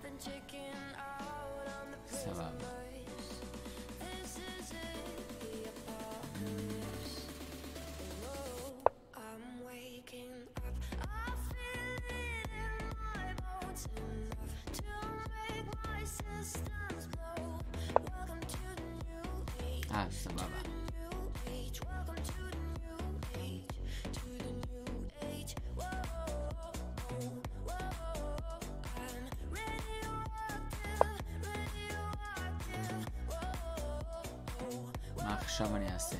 [SPEAKER 16] then checking out on the prison bus. This is it, the apocalypse. Oh, I'm waking up. I feel it in my bones enough to make my systems blow. Welcome to the new age.
[SPEAKER 2] סבבה.
[SPEAKER 16] Welcome to the new age. To the new age. Whoa, whoa, I'm radioactive, radioactive. Whoa,
[SPEAKER 2] מה עכשיו אני אעשה?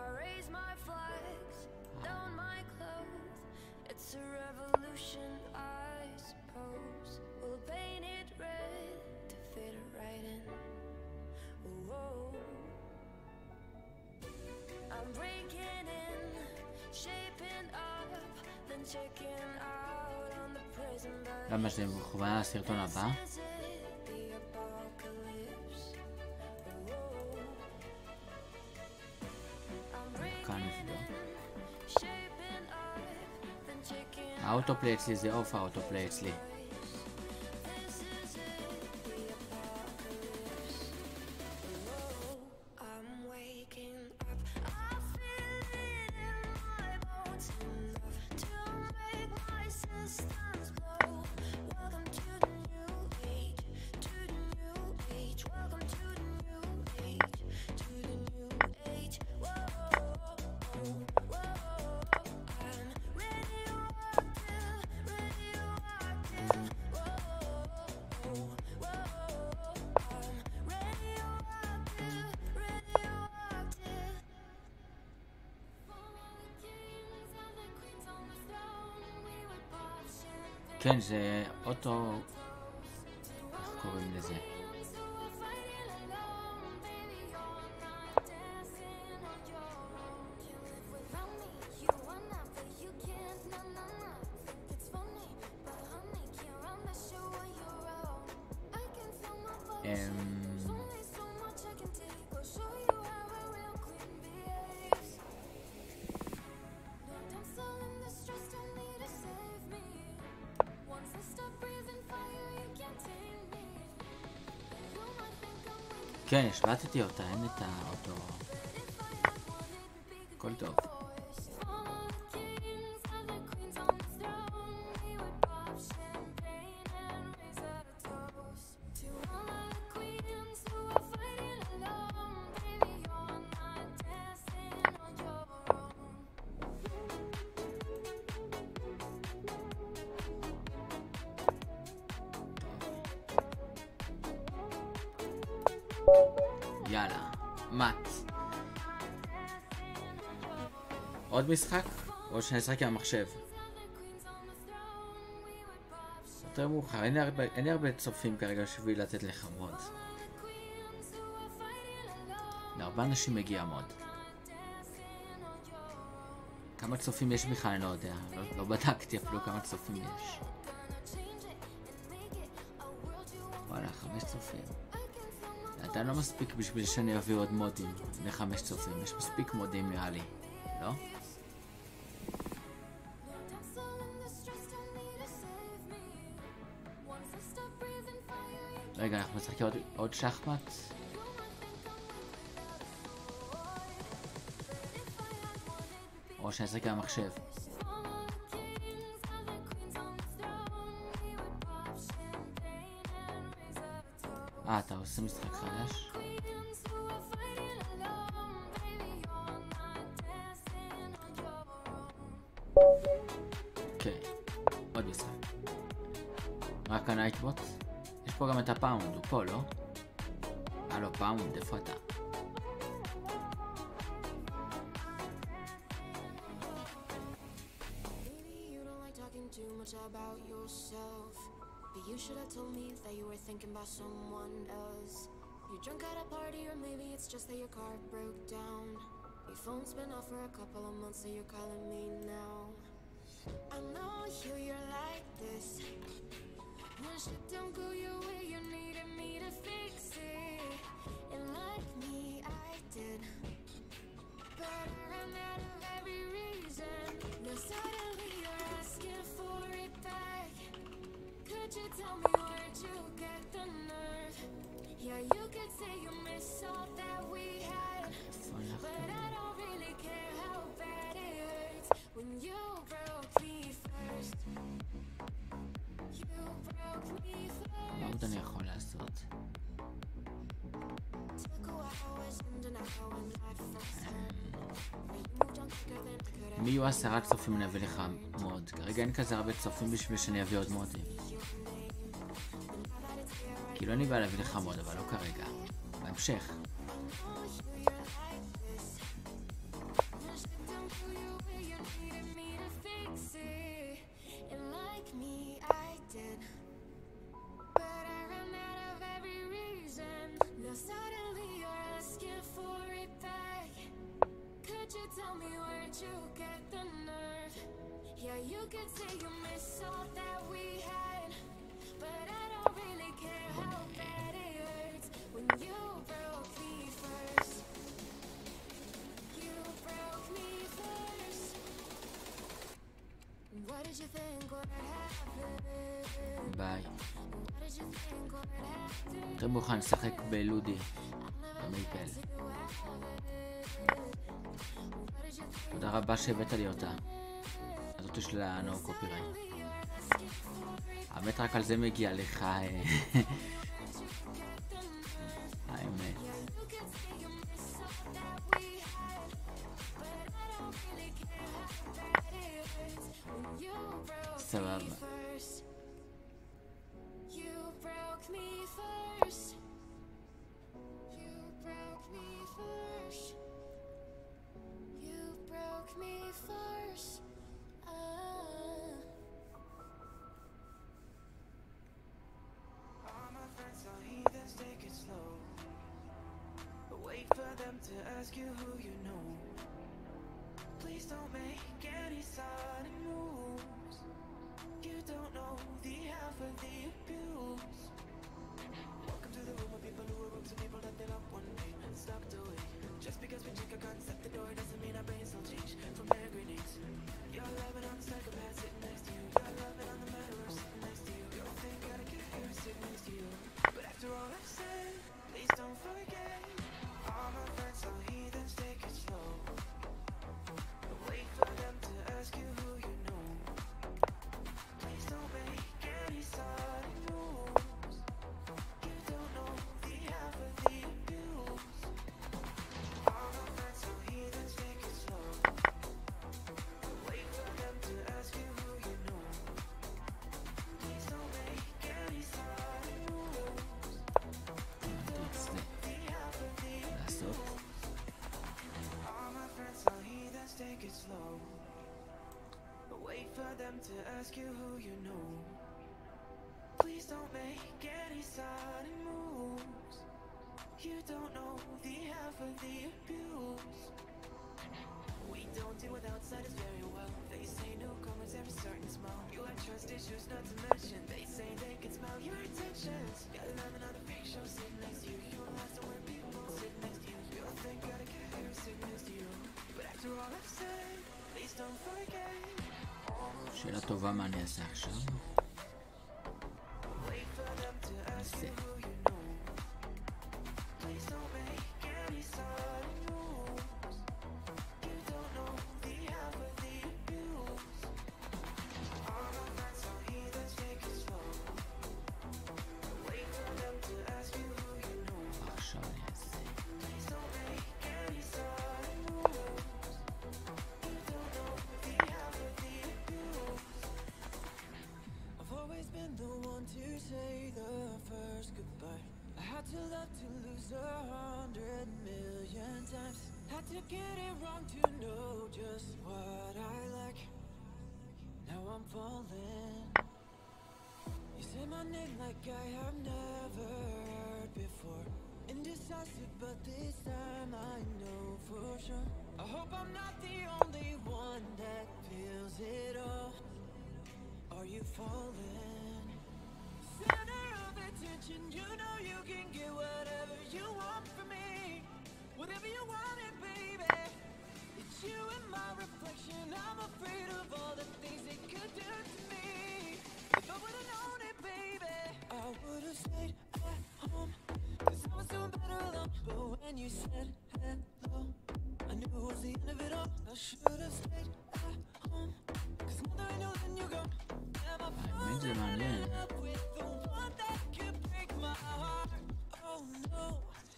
[SPEAKER 16] I raise my flags, down my clothes. It's a revolution, I suppose. We'll paint it red to fit it right in. Whoa. I'm breaking in, shaping up, then checking out on the prison bus.
[SPEAKER 2] למה זה מכוון לסרטון הבא?
[SPEAKER 16] This is it, the apocalypse.
[SPEAKER 2] כאן נבדוק.
[SPEAKER 16] Shaping up, then checking
[SPEAKER 2] האוטופליי אצלי זה אוף האוטופליי אצלי.
[SPEAKER 16] This is it, the apocalypse. I'm waking up. I feel it in my bones enough to make my systems blow. Welcome to the new age. To the new age. Welcome to the new age. To the new age. Whoa, whoa, I'm radioactive, radioactive. Whoa, whoa, I'm radioactive, radioactive.
[SPEAKER 2] כן, זה אוטו... איך קוראים לזה? כן, השלטתי אותה, אין את האוטו. הכל טוב. יאללה, מת. עוד משחק? או שנשחק עם המחשב? יותר מאוחר, אין לי הרבה צופים כרגע בשביל לתת לך מוד. להרבה אנשים מגיע מוד. כמה צופים יש בכלל אני לא יודע, לא בדקתי אפילו כמה צופים יש. וואלה, 5 צופים. עדיין לא מספיק בשביל שאני אביא עוד מודים ל5 צופים, יש מספיק מודים נראה לי, לא? רגע, אנחנו משחקים עוד שחמט? או שנשחק עם המחשב? אתה עושה משחק חדש? אוקיי, עוד משחק. רק הנייטבוט? יש פה גם את הפאונד, הוא פה, לא? הלו, פאונד, איפה אתה?
[SPEAKER 16] You should have told me that you were thinking about someone else. You drunk at a party, or maybe it's just that your car broke down. Your phone's been off for a couple of months, so you're calling me now. I know you're like this. When shit don't go your way, you needed me to fix it. And like me, I did. But I ran out of every reason. Now suddenly you're asking for it back. Could you tell me where'd you get the nerve? Yeah, you could say you miss all that we had, but I don't really care how bad it hurts when you broke me first. You broke me first.
[SPEAKER 2] מה עוד אני יכול לעשות? אם יהיו 10 צופים אני אביא לך מוד. כרגע אין כזה הרבה צופים בשביל שאני אביא עוד מודים. כאילו אני בא להביא לך מוד, אבל לא כרגע. בהמשך. ביי. יותר מוכן לשחק בלודי במייפל. תודה רבה שהבאת לי אותה. הזאת יש לה נו קופירייט. האמת רק על זה מגיע לך. האמת. סבבה.
[SPEAKER 17] Ask you who you know. Please don't make any sudden moves. You don't know the half of the abuse. Welcome to the room of people who are rooms of people that they love one day stuck to it. Just because we check a concept the door doesn't mean our brains will change from their grenades. You're loving on the psychopath sitting next to you. You're loving on the murderer sitting next to you. You don't think I'd get here sitting next to you. But after all I've said, please don't forget. for them to ask you who you know. Please don't make any sudden moves. You don't know the half of the abuse. We don't deal with outsiders very well. They say newcomers every certain smile. You have trust issues not to mention. They say they can smell your intentions. Got another freak show sitting next to you. You don't have to wear people sitting next to you. You don't think God I care sitting next to you. But after all I've said, please don't forget.
[SPEAKER 2] שאלה טובה, מה אני אעשה עכשיו? זה.
[SPEAKER 17] To love to lose 100 million times. Had to get it wrong to know just what I like. Now I'm falling. You say my name like I have never heard before. Indecisive, but this time I know for sure. I hope I'm not the only one that feels it all. Are you falling? Center of attention, you know you can get whatever you want from me. Whatever you wanted, baby. It's you and my reflection. I'm afraid of all the things it could do to me. If I would've known it, baby, I would've stayed at home. Cause I was doing better alone. But when you said hello, I knew it was the end of it all. I should've stayed at home. Cause now that I know, then you go. Am I falling in love with the one that could break my heart? Oh no,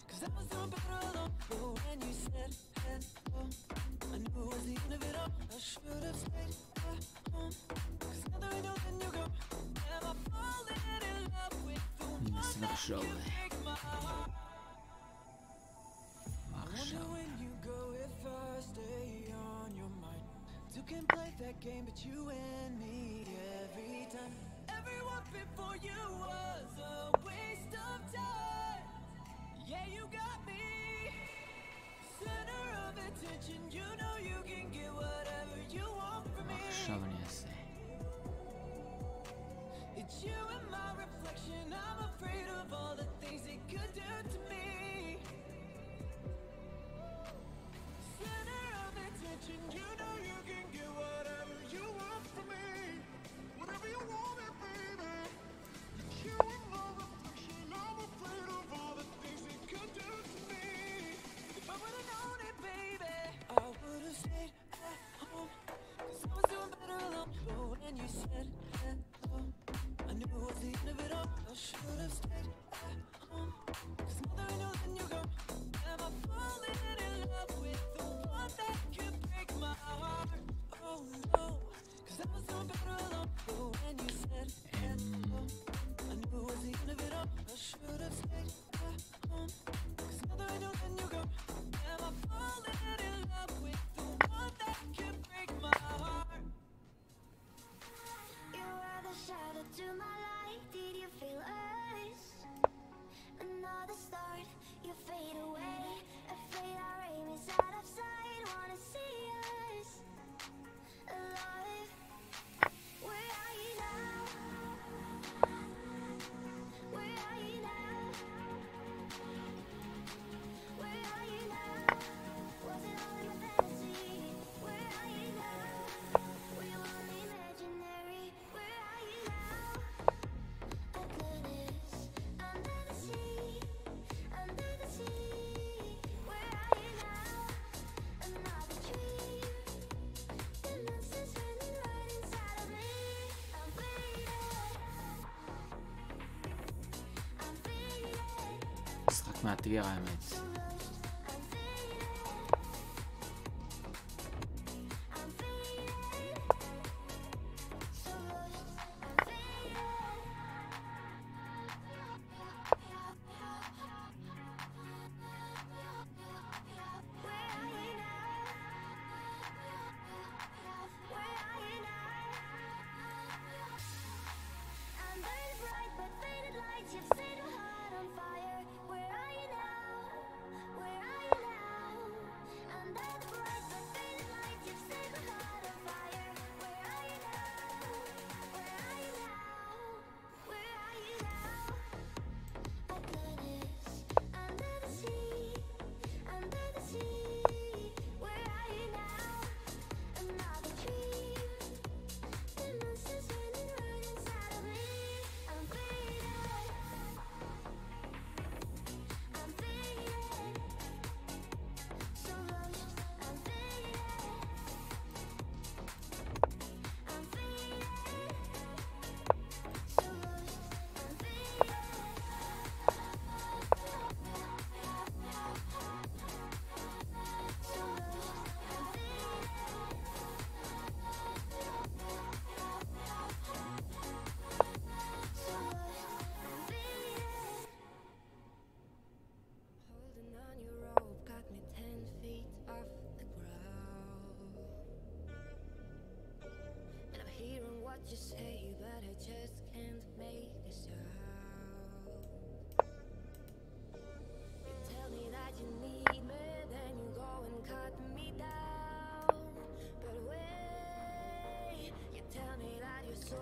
[SPEAKER 17] cause I was doing better alone. But when you said hello, I knew it was the end of it all. I should've stayed at home. Cause now that I know, then you go. Am I falling in love with the one that could break my heart? I wonder when you go if I stay on your mind. Two can play that game, but you and me every time. Everyone before you was a waste of time. Yeah, you got me. Center of attention, you know you can get whatever you want from me.
[SPEAKER 2] עכשיו אני אעשה.
[SPEAKER 17] It's you and my reflection. I'm afraid of all the things it could do to me. Center of attention, you know you can get whatever you want from me. Whatever you want it, baby. It's you and my reflection. I'm afraid of all the things it could do to me. If I would've known it, baby, I would've stayed at home. Cause I was doing better alone. But when you said hello, I knew it was the end of it all. I should've stayed at home. Cause now that I know, then you go. Am I falling in love with the one that could break my heart? Oh no, cause I was doing better alone. But when you said hello, I knew it was the end of it all. I should've stayed at home. Cause now that I know, then you go. Am I falling in love with the one that could break my heart?
[SPEAKER 16] You are the shadow to my light. Did you feel us? Another start, you fade away. Afraid our aim is out of sight. Wanna see us alive. Where are you now? Where are you now? Where are you now? Was it all in a fantasy? Where are you now? Were you only imaginary? Where are you now? Atlantis, under the sea, under the sea. Where are you now? Another dream. The monster's running right inside of me. I'm faded. I'm faded.
[SPEAKER 2] משחק מאתגר האמת.
[SPEAKER 16] So lost. I'm faded. I'm faded. So lost. I'm faded. Where are you now? Where are you now?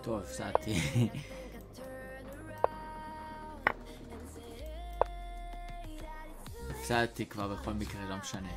[SPEAKER 2] טוב, הפסעתי. הפסעתי כבר בכל מקרה, לא משנה.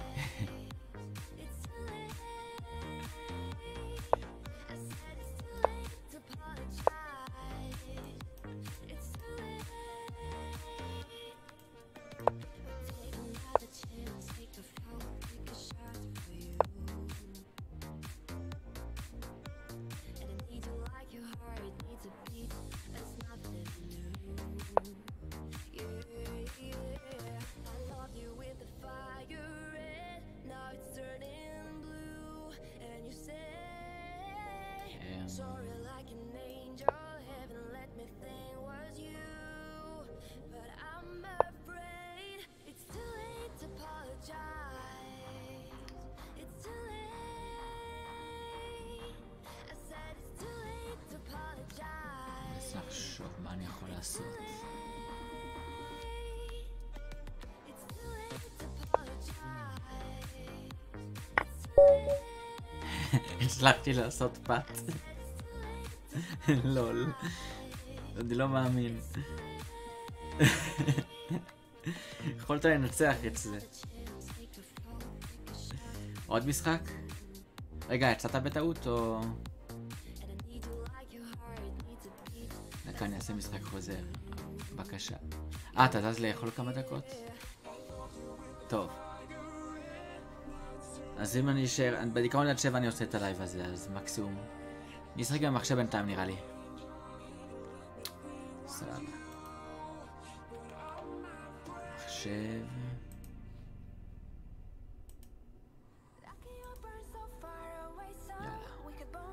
[SPEAKER 2] לחשוב מה אני יכול לעשות. הצלחתי לעשות פת. לול. אני לא מאמין. יכולת לנצח את זה. עוד משחק? רגע, יצאת בטעות או... דקה, אני אעשה משחק חוזר. בבקשה. אתה זז לאכול כמה דקות? טוב. אז אם אני אשאר... בדיכאון עד 7 אני עושה את הלייב הזה, אז מקסימום. אני אשחק גם מחשב בינתיים נראה לי. סבבה. מחשב... יאללה.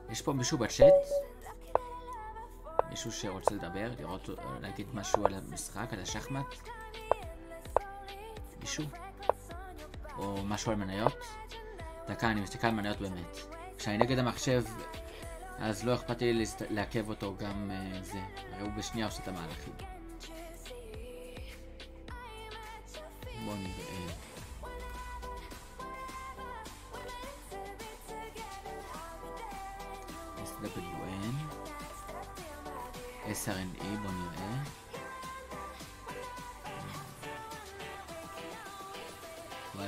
[SPEAKER 2] יש פה מישהו בצ'אט? מישהו שרוצה לדבר, לראות, להגיד משהו על המשחק, על השחמט? מישהו? או משהו על מניות? דקה, אני מסתכל על מניות באמת. כשאני נגד המחשב, אז לא אכפת לי לעכב אותו גם זה. הרי הוא בשנייה עושה את המהלכים. בואו נראה. SWN SRNE, בואו נראה.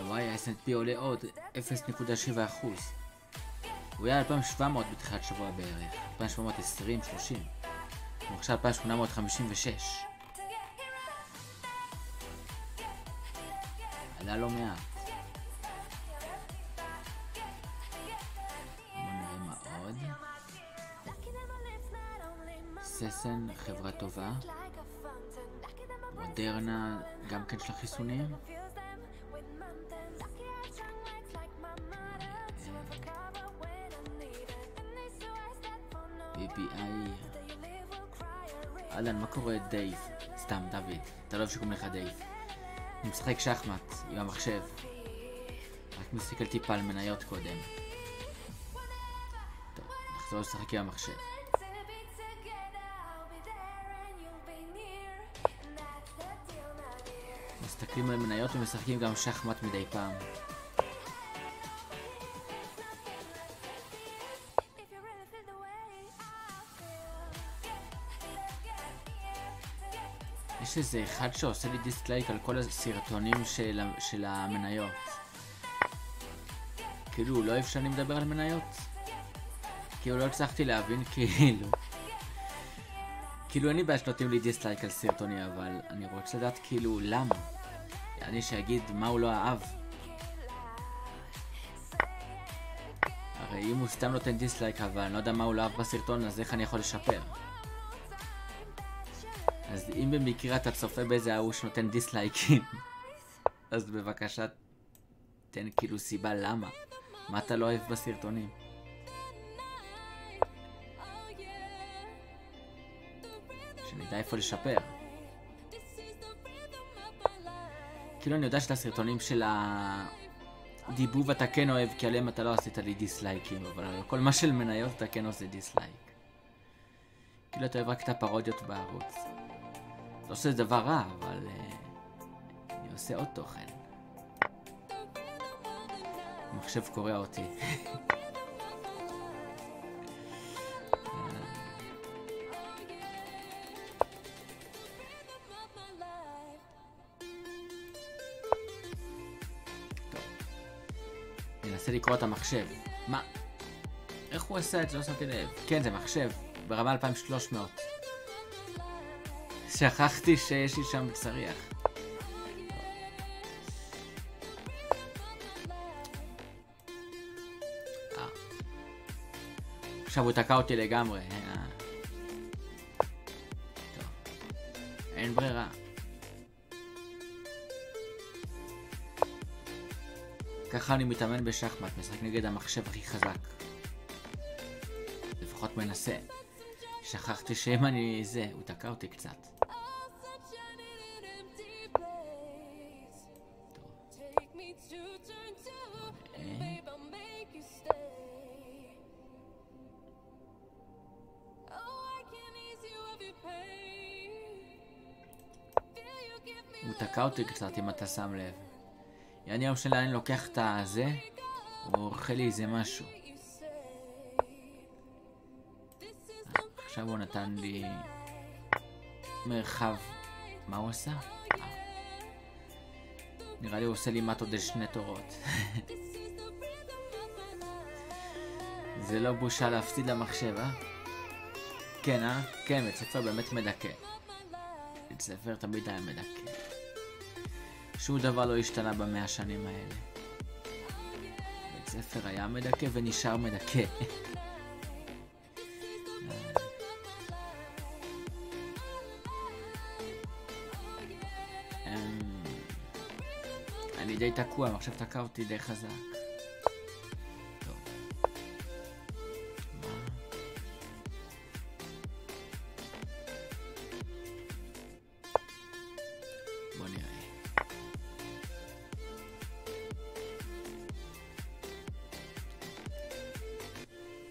[SPEAKER 2] וואי, ה-S&P עולה עוד 0.7%. הוא היה 2,700 בתחילת שבוע בערך, 2,720, 30. הוא עכשיו 2,856. עלה לא מעט. בוא נראה מה עוד. ססן, חברה טובה. מודרנה, גם כן של החיסונים. BPI. אהלן, מה קורה דייב? סתם, דוד. אתה לא אוהב שקוראים לך דייב. אני משחק שחמט עם המחשב. רק מסתכל טיפה על מניות קודם. טוב, נחזור לשחק עם המחשב. מסתכלים על מניות ומשחקים גם שחמט מדי פעם. יש איזה אחד שעושה לי דיסלייק על כל הסרטונים של המניות. כאילו, הוא לא אוהב שאני מדבר על מניות? כאילו, לא הצלחתי להבין, כאילו, אני בעיה שנותנים לי דיסלייק על סרטונים, אבל אני רוצה לדעת כאילו, למה? אני שיגיד מה הוא לא אהב. הרי אם הוא סתם נותן דיסלייק, אבל אני לא יודע מה הוא לא אהב בסרטון, אז איך אני יכול לשפר? אז אם במקרה אתה צופה באיזה ההוא שנותן דיסלייקים, אז בבקשה תן כאילו סיבה למה. מה אתה לא אוהב בסרטונים? שנדע איפה לשפר. כאילו אני יודע שאת הסרטונים של הדיבוב אתה כן אוהב, כי עליהם אתה לא עשית לי דיסלייקים, אבל על כל מה של מניות אתה כן עושה דיסלייק. כאילו אתה אוהב רק את הפרודיות בערוץ. לא שזה דבר רע, אבל אני עושה עוד תוכן. המחשב קורא אותי. ננסה לקרוא את המחשב. מה? איך הוא עשה את זה? לא שמתי לב. כן, זה מחשב. ברמה 2300. שכחתי שיש לי שם צריח. עכשיו הוא תקע אותי לגמרי. טוב. אין ברירה. ככה אני מתאמן בשחמט, משחק נגד המחשב הכי חזק. לפחות מנסה. שכחתי שאם אני זה, הוא תקע אותי קצת. הוא תקע אותי קצת אם אתה שם לב. אני היום שלה אני לוקח את הזה, הוא אוכל לי איזה משהו. עכשיו הוא נתן לי מרחב. מה הוא עשה? נראה לי הוא עושה לי מט עוד 2 תורות. זה לא בושה להפסיד למחשב, אה? כן, אה? כן, בית ספר באמת מדכא. בית ספר תמיד היה מדכא. שום דבר לא השתנה ב100 שנים האלה. בית ספר היה מדכא ונשאר מדכא. אני די תקוע, עכשיו תקע אותי די חזק. טוב. בוא נראה.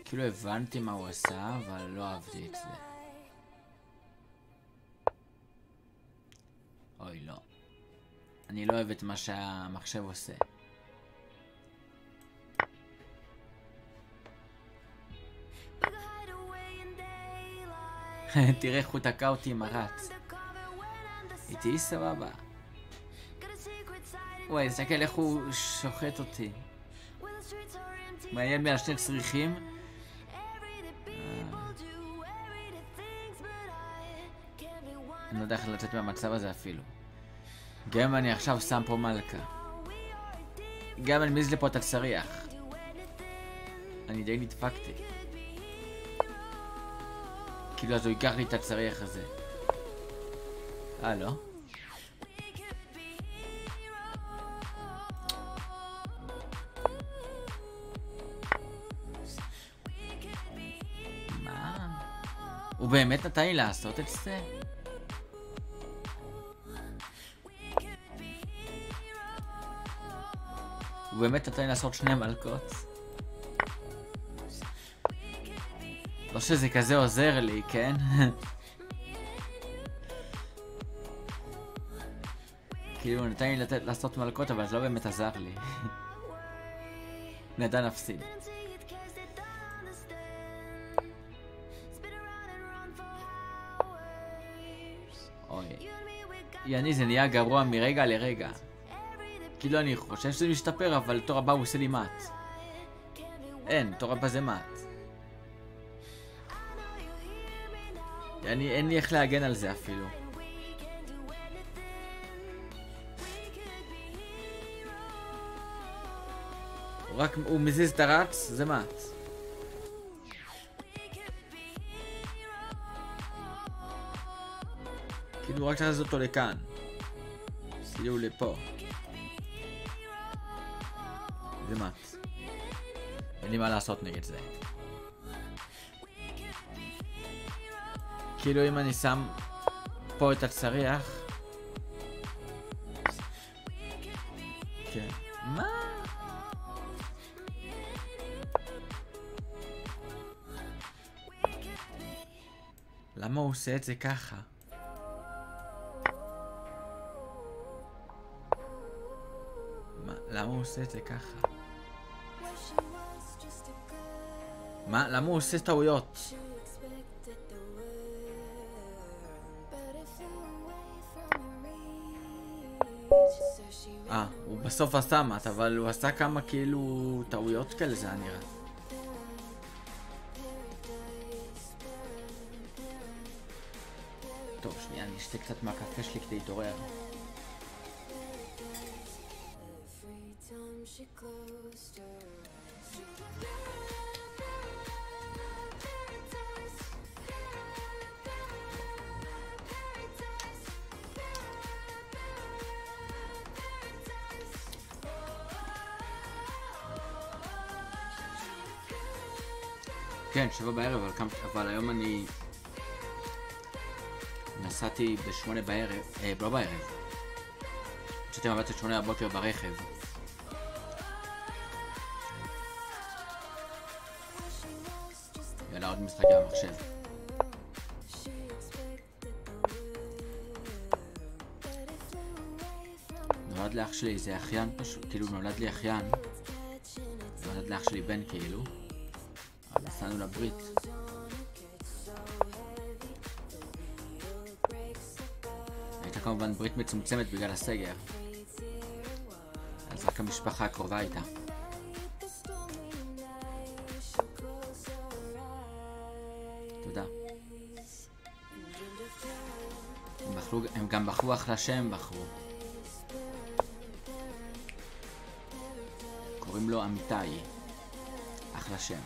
[SPEAKER 2] כאילו הבנתי מה הוא עשה, אבל לא אהבתי את זה. אוי, לא. אני לא אוהב את מה שהמחשב עושה. תראה איך הוא תקע אותי עם הרץ. איתי סבבה. וואי, תסתכל איך הוא שוחט אותי. מעיין על 2 צריכים. אני לא יודע איך לצאת מהמצב הזה אפילו. גם אני עכשיו שם פה מלכה. גם אני מזיז לפה את הצריח. אני די נדפקתי. כאילו אז הוא ייקח לי את הצריח הזה. לא? מה? הוא באמת נתן לי לעשות את זה? הוא באמת נתן לי לעשות 2 מלכות. לא שזה כזה עוזר לי, כן? כאילו הוא נתן לי לעשות מלכות, אבל זה לא באמת עזר לי. נדע נפסיד. אוי. יעני, זה נהיה גרוע מרגע לרגע. כאילו אני חושב שזה משתפר, אבל תור הבא הוא עושה לי מט. אין, תור הבא זה מט. אין לי איך להגן על זה אפילו. הוא מזיז את הרץ, זה מט. כאילו רק תחזיר אותו לכאן. כאילו לפה. זה מט. אין לי מה לעשות נגד זה. כאילו אם אני שם פה את הצריח. כן. מה? למה הוא עושה את זה ככה? למה הוא עושה את זה ככה? מה? למה הוא עושה טעויות? הוא בסוף עשה מת, אבל הוא עשה כמה כאילו טעויות כאלה, זה נראה. טוב, שנייה, אני אשתה קצת מהקפה שלי כדי להתעורר. כן, 7 בערב, אבל היום אני נסעתי ב8 בערב, לא בערב. יצאתי מהבית עד 8 בבוקר ברכב. יאללה, עוד משחק במחשב. נולד לאח שלי איזה אחיין פשוט, כאילו נולד לי אחיין. נולד לאח שלי בן כאילו. נסענו לברית. הייתה כמובן ברית מצומצמת בגלל הסגר. אז רק המשפחה הקרובה הייתה. תודה. הם גם בחרו אחלה שם בחרו. קוראים לו אמיתי. אחלה שם.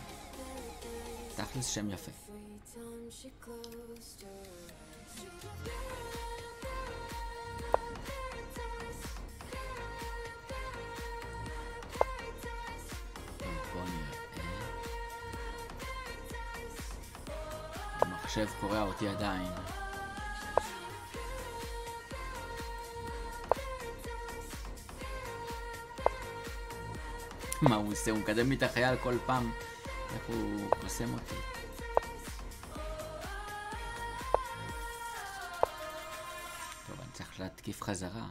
[SPEAKER 2] תכלס שם יפה. בוא נראה. המחשב קורא אותי עדיין. מה הוא עושה? הוא מקדם לי את החייל כל פעם. איך הוא קוסם אותי? טוב, אני צריך להתקיף חזרה.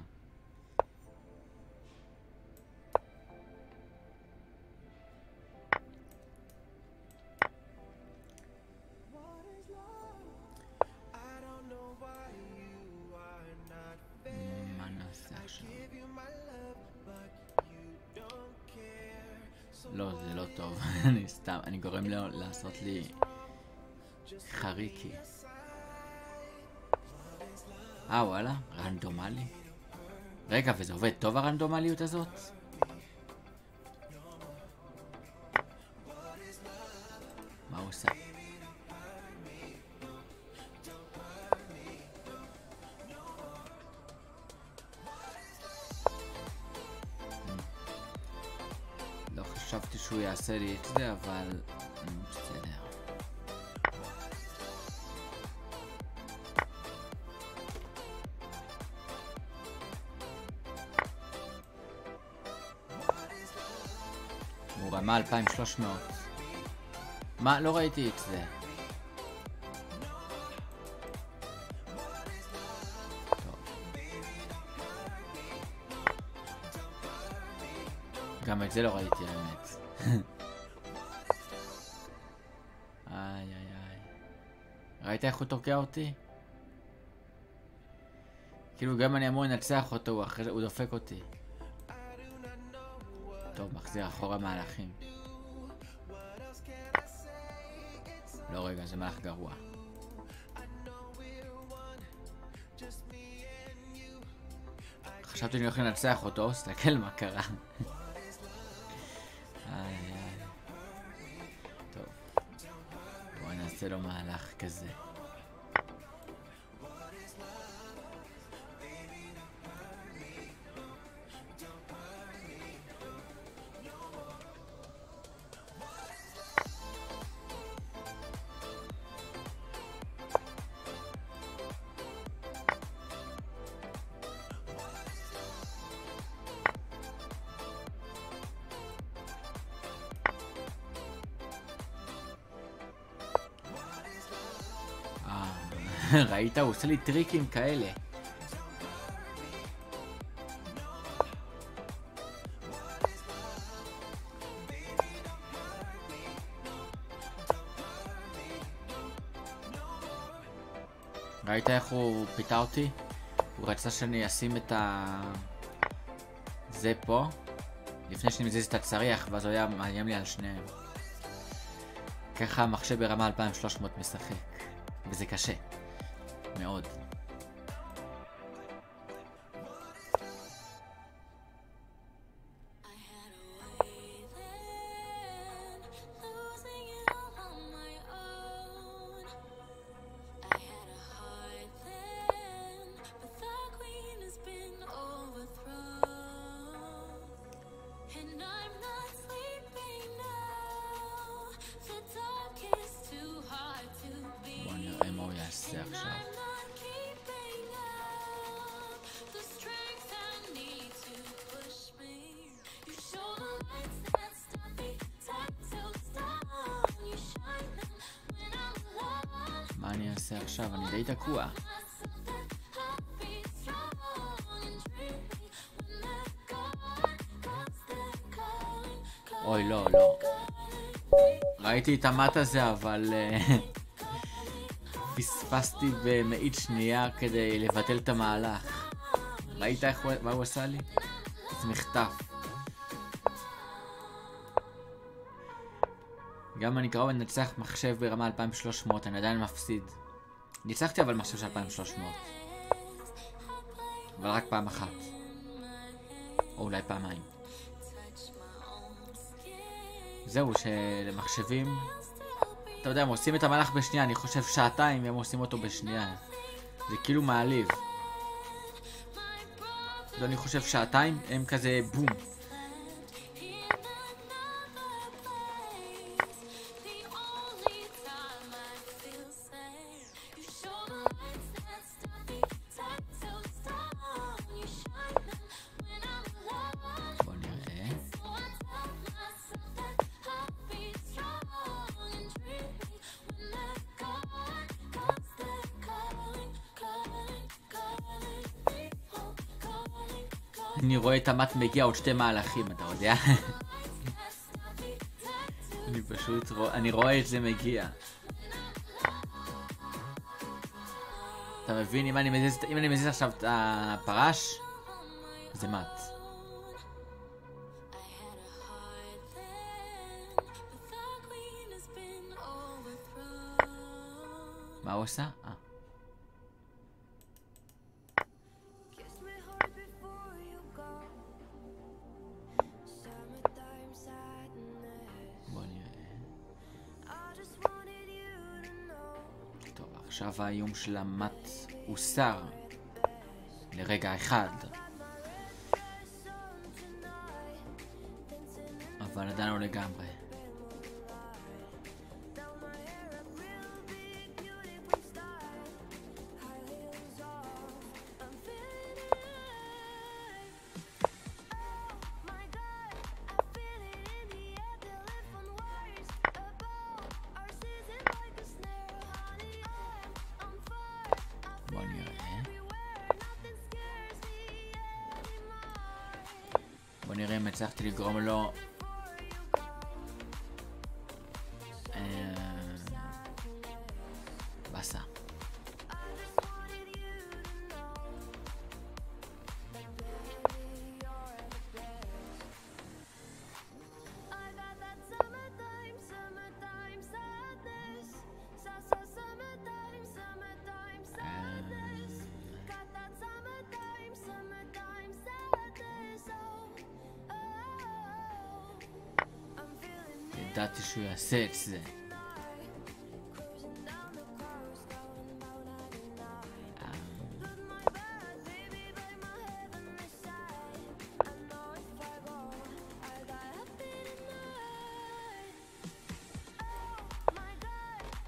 [SPEAKER 2] מה נעשה עכשיו? לא, זה לא טוב. אני סתם, אני גורם לו לעשות לי חריקי. וואלה, רנדומלי. רגע, וזה עובד טוב הרנדומליות הזאת? מה הוא עושה? חשבתי שהוא יעשה לי את זה, אבל בסדר. הוא רמה 2300. מה? לא ראיתי את זה. גם את זה לא ראיתי, האמת. איי איי איי. ראית איך הוא תוקע אותי? כאילו גם אני אמור לנצח אותו, אחרי זה הוא דופק אותי. טוב, מחזיר אחורה מהלכים. לא רגע, זה מהלך גרוע. חשבתי שאני הולך לנצח אותו, סתכל מה קרה. טוב, בואי נעשה לו מהלך כזה. ראית? הוא עושה לי טריקים כאלה. ראית איך הוא פיתה אותי? הוא רצה שאני אשים את זה פה לפני שאני מזיז את הצריח, ואז הוא היה מאיים לי על שניהם. ככה המחשב ברמה 2300 משחק, וזה קשה מאוד. מה אני אעשה עכשיו? אני די תקוע. אוי, לא, לא. ראיתי את המט הזה, אבל פספסתי במאית שנייה כדי לבטל את המהלך. ראית מה הוא עשה לי? זה מחטף. גם אני קרוב לנצח מחשב ברמה 2300, אני עדיין מפסיד. ניצחתי אבל מחשב של 2300. אבל רק פעם אחת. או אולי פעמיים. זהו, שלמחשבים... אתה יודע, הם עושים את המהלך בשנייה, אני חושב שעתיים והם עושים אותו בשנייה. זה כאילו מעליב. אני חושב שעתיים, הם כזה בום. אני רואה את המט מגיע עוד שתי מהלכים, אתה יודע? אני פשוט אני רואה את זה מגיע. אתה מבין? אם אני מזיז עכשיו את הפרש, זה מט. מה הוא עושה? עכשיו האיום של המט הוסר לרגע אחד, אבל עדיין לא לגמרי. בוא נראה אם הצלחתי לגרום לו בסה. ידעתי שהוא יעשה את זה.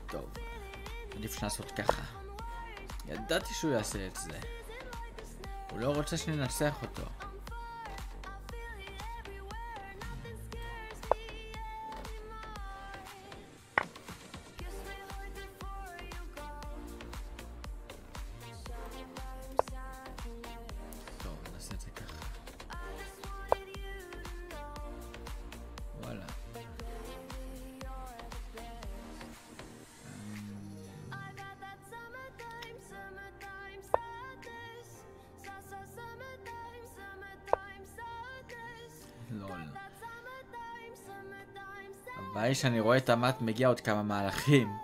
[SPEAKER 2] טוב, עדיף לעשות ככה. ידעתי שהוא יעשה את זה. הוא לא רוצה שננצח אותו. הבעיה שאני רואה את המט מגיע עוד כמה מהלכים.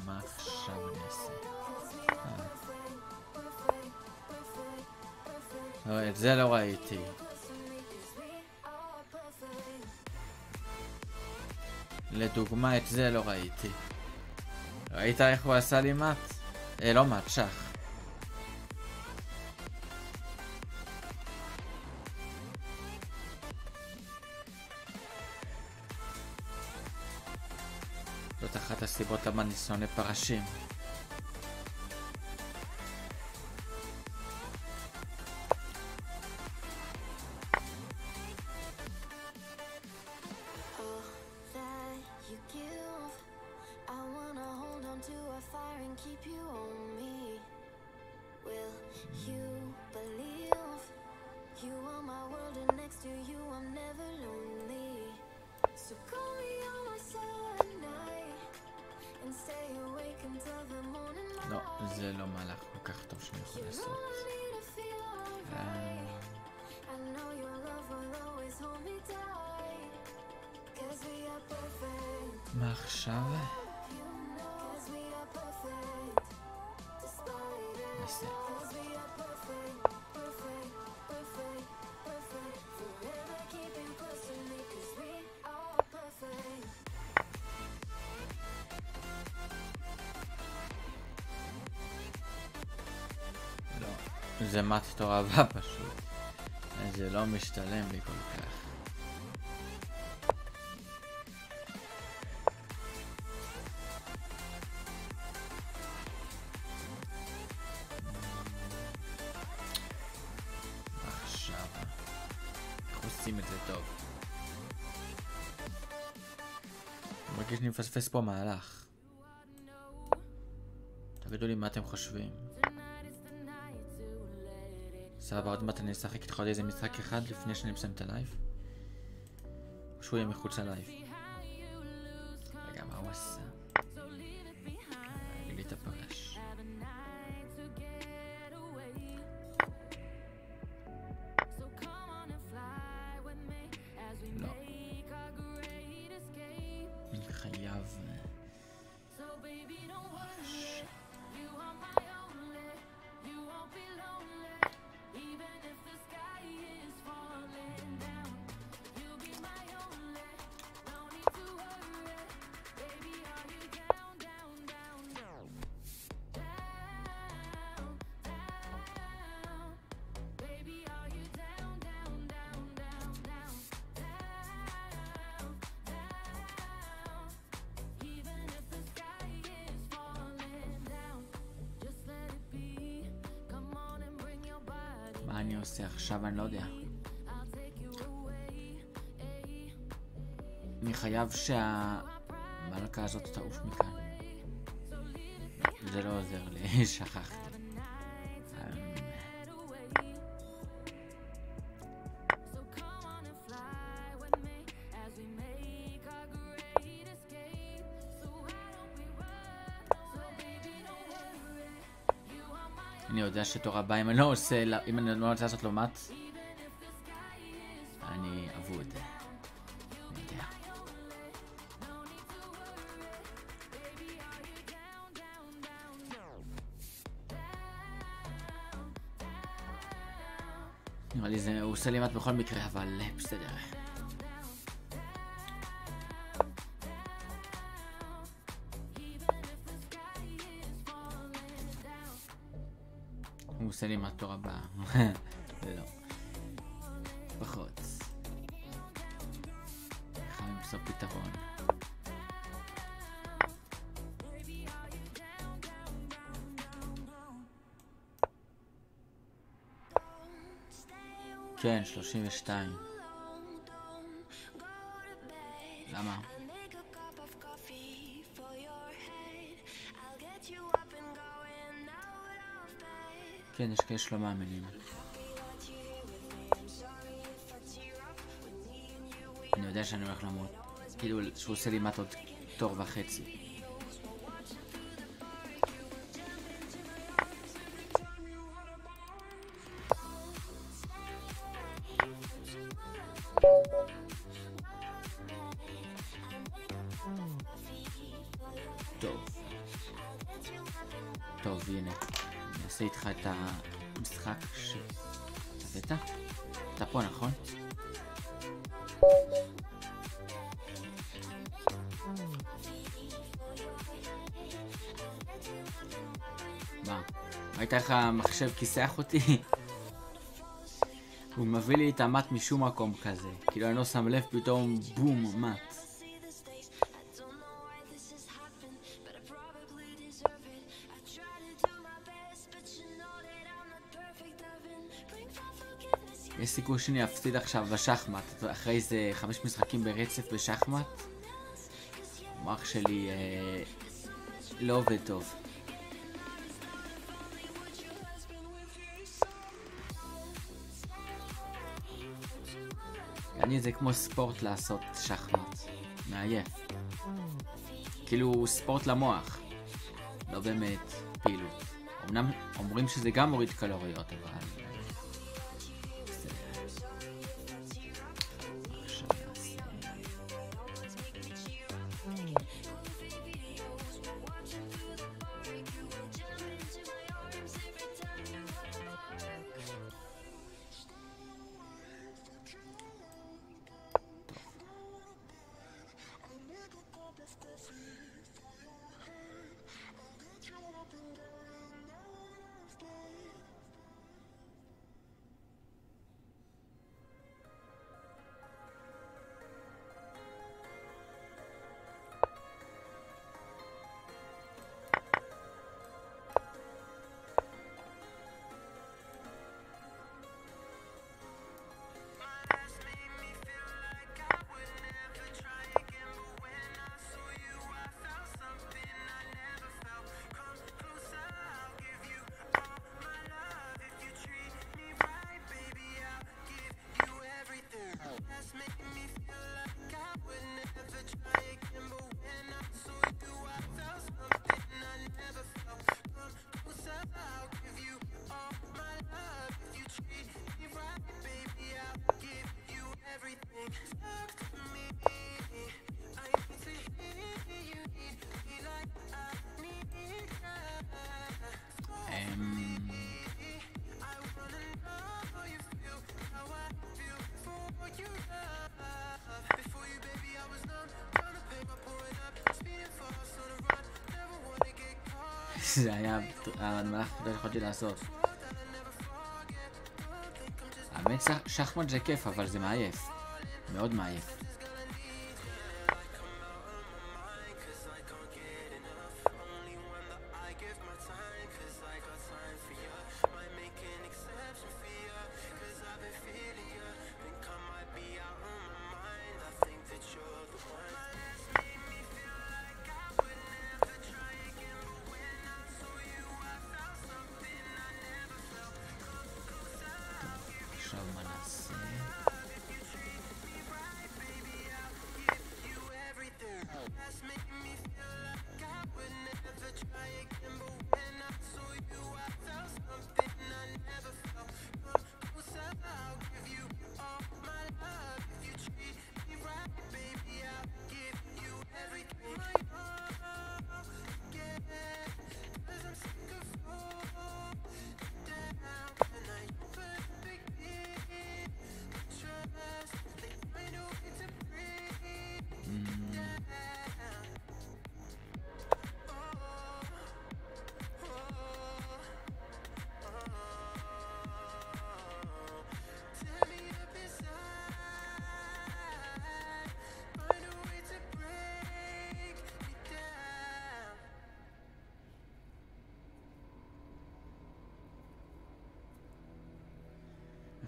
[SPEAKER 2] מה עכשיו אני אעשה? לא, את זה לא ראיתי. לדוגמה, את זה לא ראיתי. ראית איך הוא עשה לי מט? לא מט, שח. זאת אחת הסיבות למה אני שונא פרשים. לא, זה לא מהלך כל כך טוב שאני יכול לעשות. מה עכשיו? נעשה. זה מט תורבה פשוט. זה לא משתלם לי כל כך. עכשיו איך עושים את זה טוב? אני מרגיש שאני מפספס פה מהלך. תגידו לי מה אתם חושבים. סבבה, עוד מעט אני אשחק איתך עוד איזה משחק אחד לפני שאני מסיים את הלייב. או שהוא יהיה מחוץ ללייב. רגע, מה הוא עשה? רגע לי את הפרש. לא. אני חייב... מה אני עושה עכשיו? אני לא יודע. אני חייב שהמלכה הזאת תעוף מכאן. זה לא עוזר לי, שכחתי. אני יודע שתור הבא, אם אני לא עושה, אם אני לא רוצה לעשות לו מט, אני אבוד. אני יודע. נראה לי הוא עושה לי מט בכל מקרה, אבל בסדר. הוא עושה לי מהתור הבא. לא. פחות. חייבים למצוא פתרון. כן, 32. למה? כן, יש כאלה שלא מאמינים. אני יודע שאני הולך למות. כאילו שהוא עושה לי מת עוד תור וחצי. טוב, הנה. אני אעשה איתך את המשחק הבאת? אתה פה, נכון? מה? ראית איך המחשב כיסח אותי? הוא מביא לי את המט משום מקום כזה. כאילו אני לא שם לב, פתאום בום, מט. יש סיכוי שאני אפסיד עכשיו בשחמט, אחרי זה 5 משחקים ברצף בשחמט. המוח שלי לא עובד טוב. אני זה כמו ספורט לעשות שחמט, מעייף. כאילו ספורט למוח, לא באמת פעילות. אמנם אומרים שזה גם מוריד קלוריות, אבל... זה היה המהלך שלא יכולתי לעשות. האמת שחמט זה כיף, אבל זה מעייף. מאוד מעייף.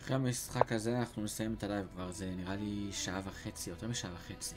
[SPEAKER 2] אחרי המשחק הזה אנחנו נסיים את הלייב כבר, זה נראה לי שעה וחצי, יותר משעה וחצי.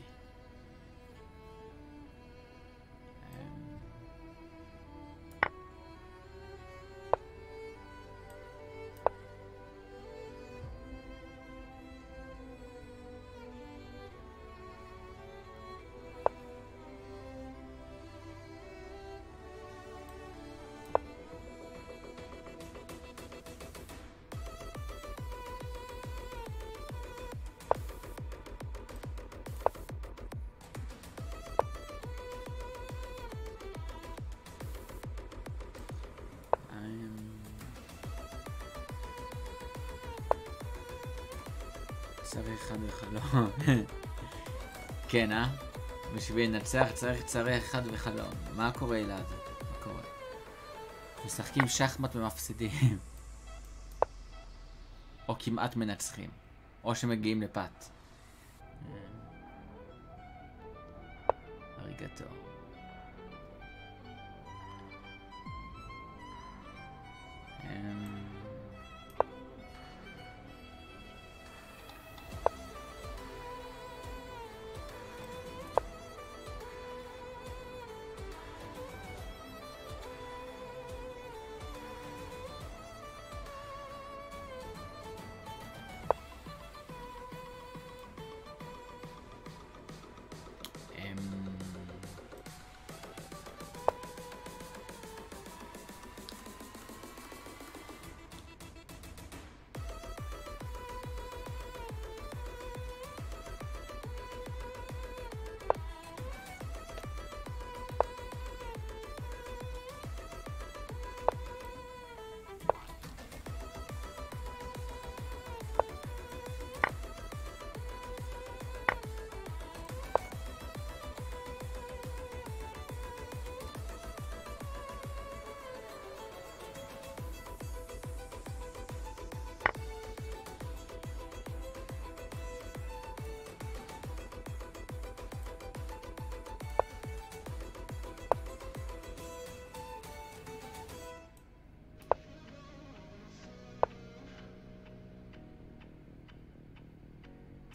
[SPEAKER 2] צריך אחד וחלום. כן, בשביל לנצח צריך צריך אחד וחלום. מה קורה אלעד? מה קורה? משחקים שחמט ומפסידים. או כמעט מנצחים. או שמגיעים לפת. אריגתו.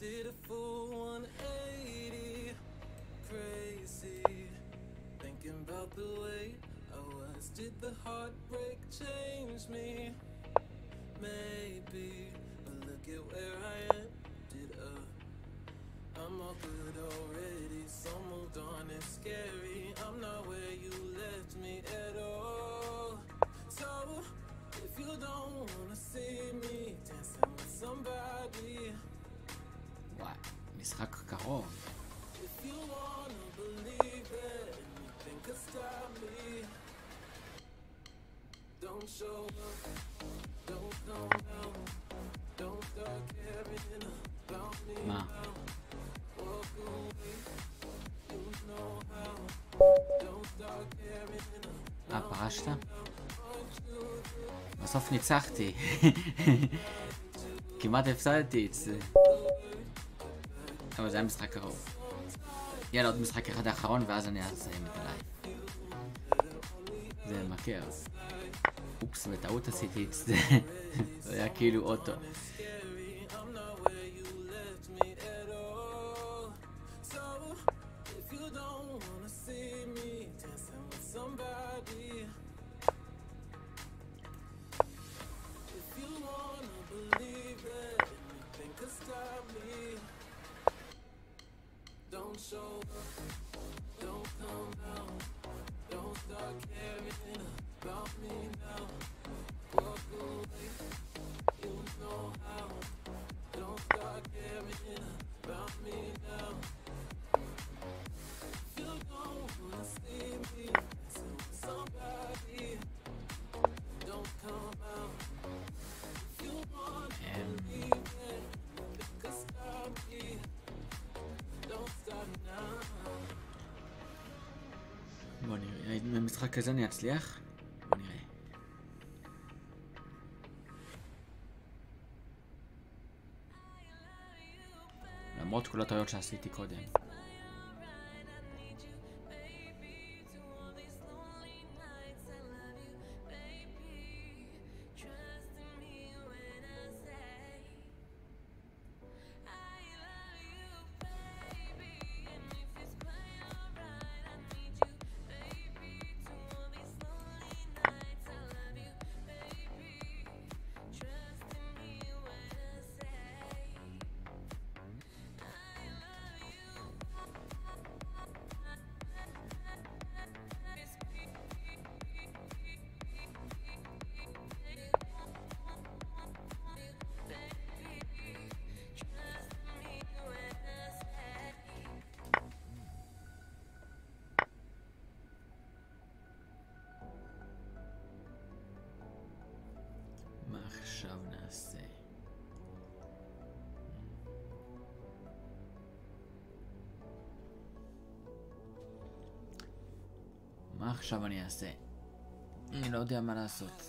[SPEAKER 17] Did a full 180, crazy, thinking about the way I was. Did the heartbreak change me? Maybe, but look at where I ended up. I'm all good already, so moved on, it's scary. I'm not where you left me at all. So, if you don't wanna see me dancing with somebody,
[SPEAKER 2] משחק קרוב.
[SPEAKER 17] if you wanna believe it, anything could stop me. Don't show up, don't come down, don't start caring about me now. Walk away, you know how. Don't start caring
[SPEAKER 2] פרשת? בסוף ניצחתי. כמעט הפסדתי את זה. אבל זה היה משחק קרוב. יאללה, עוד משחק אחד האחרון ואז אני אסיים את הלייב. זה מכיר. אופס, בטעות עשיתי את זה. זה היה כאילו אוטו.
[SPEAKER 17] Don't show up, don't come out, don't start caring about me now. Walk away, you know how. Don't start caring about me now. If you don't wanna see me dancing with somebody, don't come out. If you wanna believe it, it could stop me.
[SPEAKER 2] בוא נראה, במשחק הזה אני אצליח? בוא נראה. למרות כל הטעויות שעשיתי קודם. עכשיו אני אעשה? אני לא יודע מה לעשות.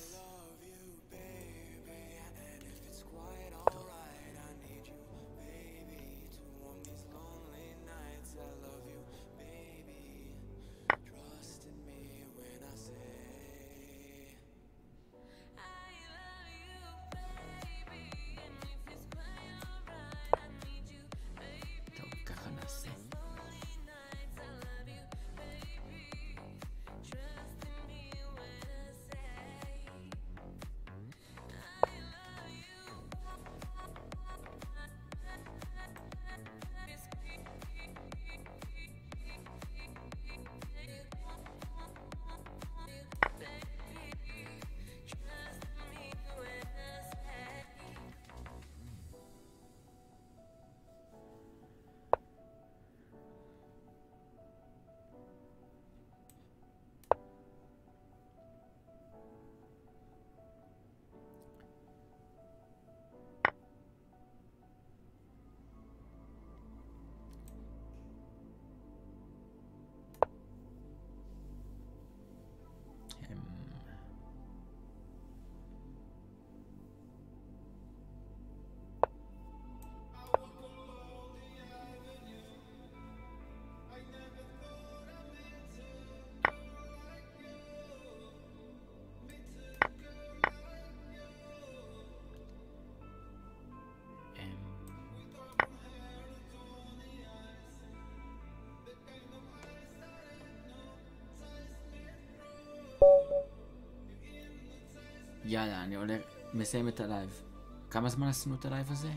[SPEAKER 2] יאללה, אני עולה, מסיים את הלייב. כמה זמן עשינו את הלייב הזה?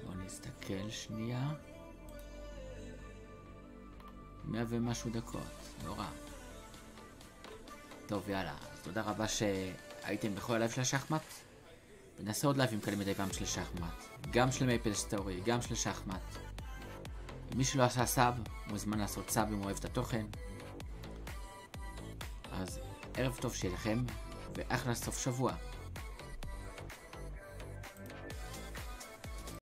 [SPEAKER 2] בואו נסתכל שנייה. 100 ומשהו דקות, לא רע. טוב, יאללה, אז תודה רבה שהייתם בכל הלייב של השחמט. ונעשה עוד לייבים כאלה מדי פעם של שחמט. גם של מייפל סטורי, גם של שחמט. מי שלא עשה סאב, מוזמן לעשות סאב אם הוא אוהב את התוכן. אז ערב טוב שיהיה לכם, ואחלה סוף שבוע.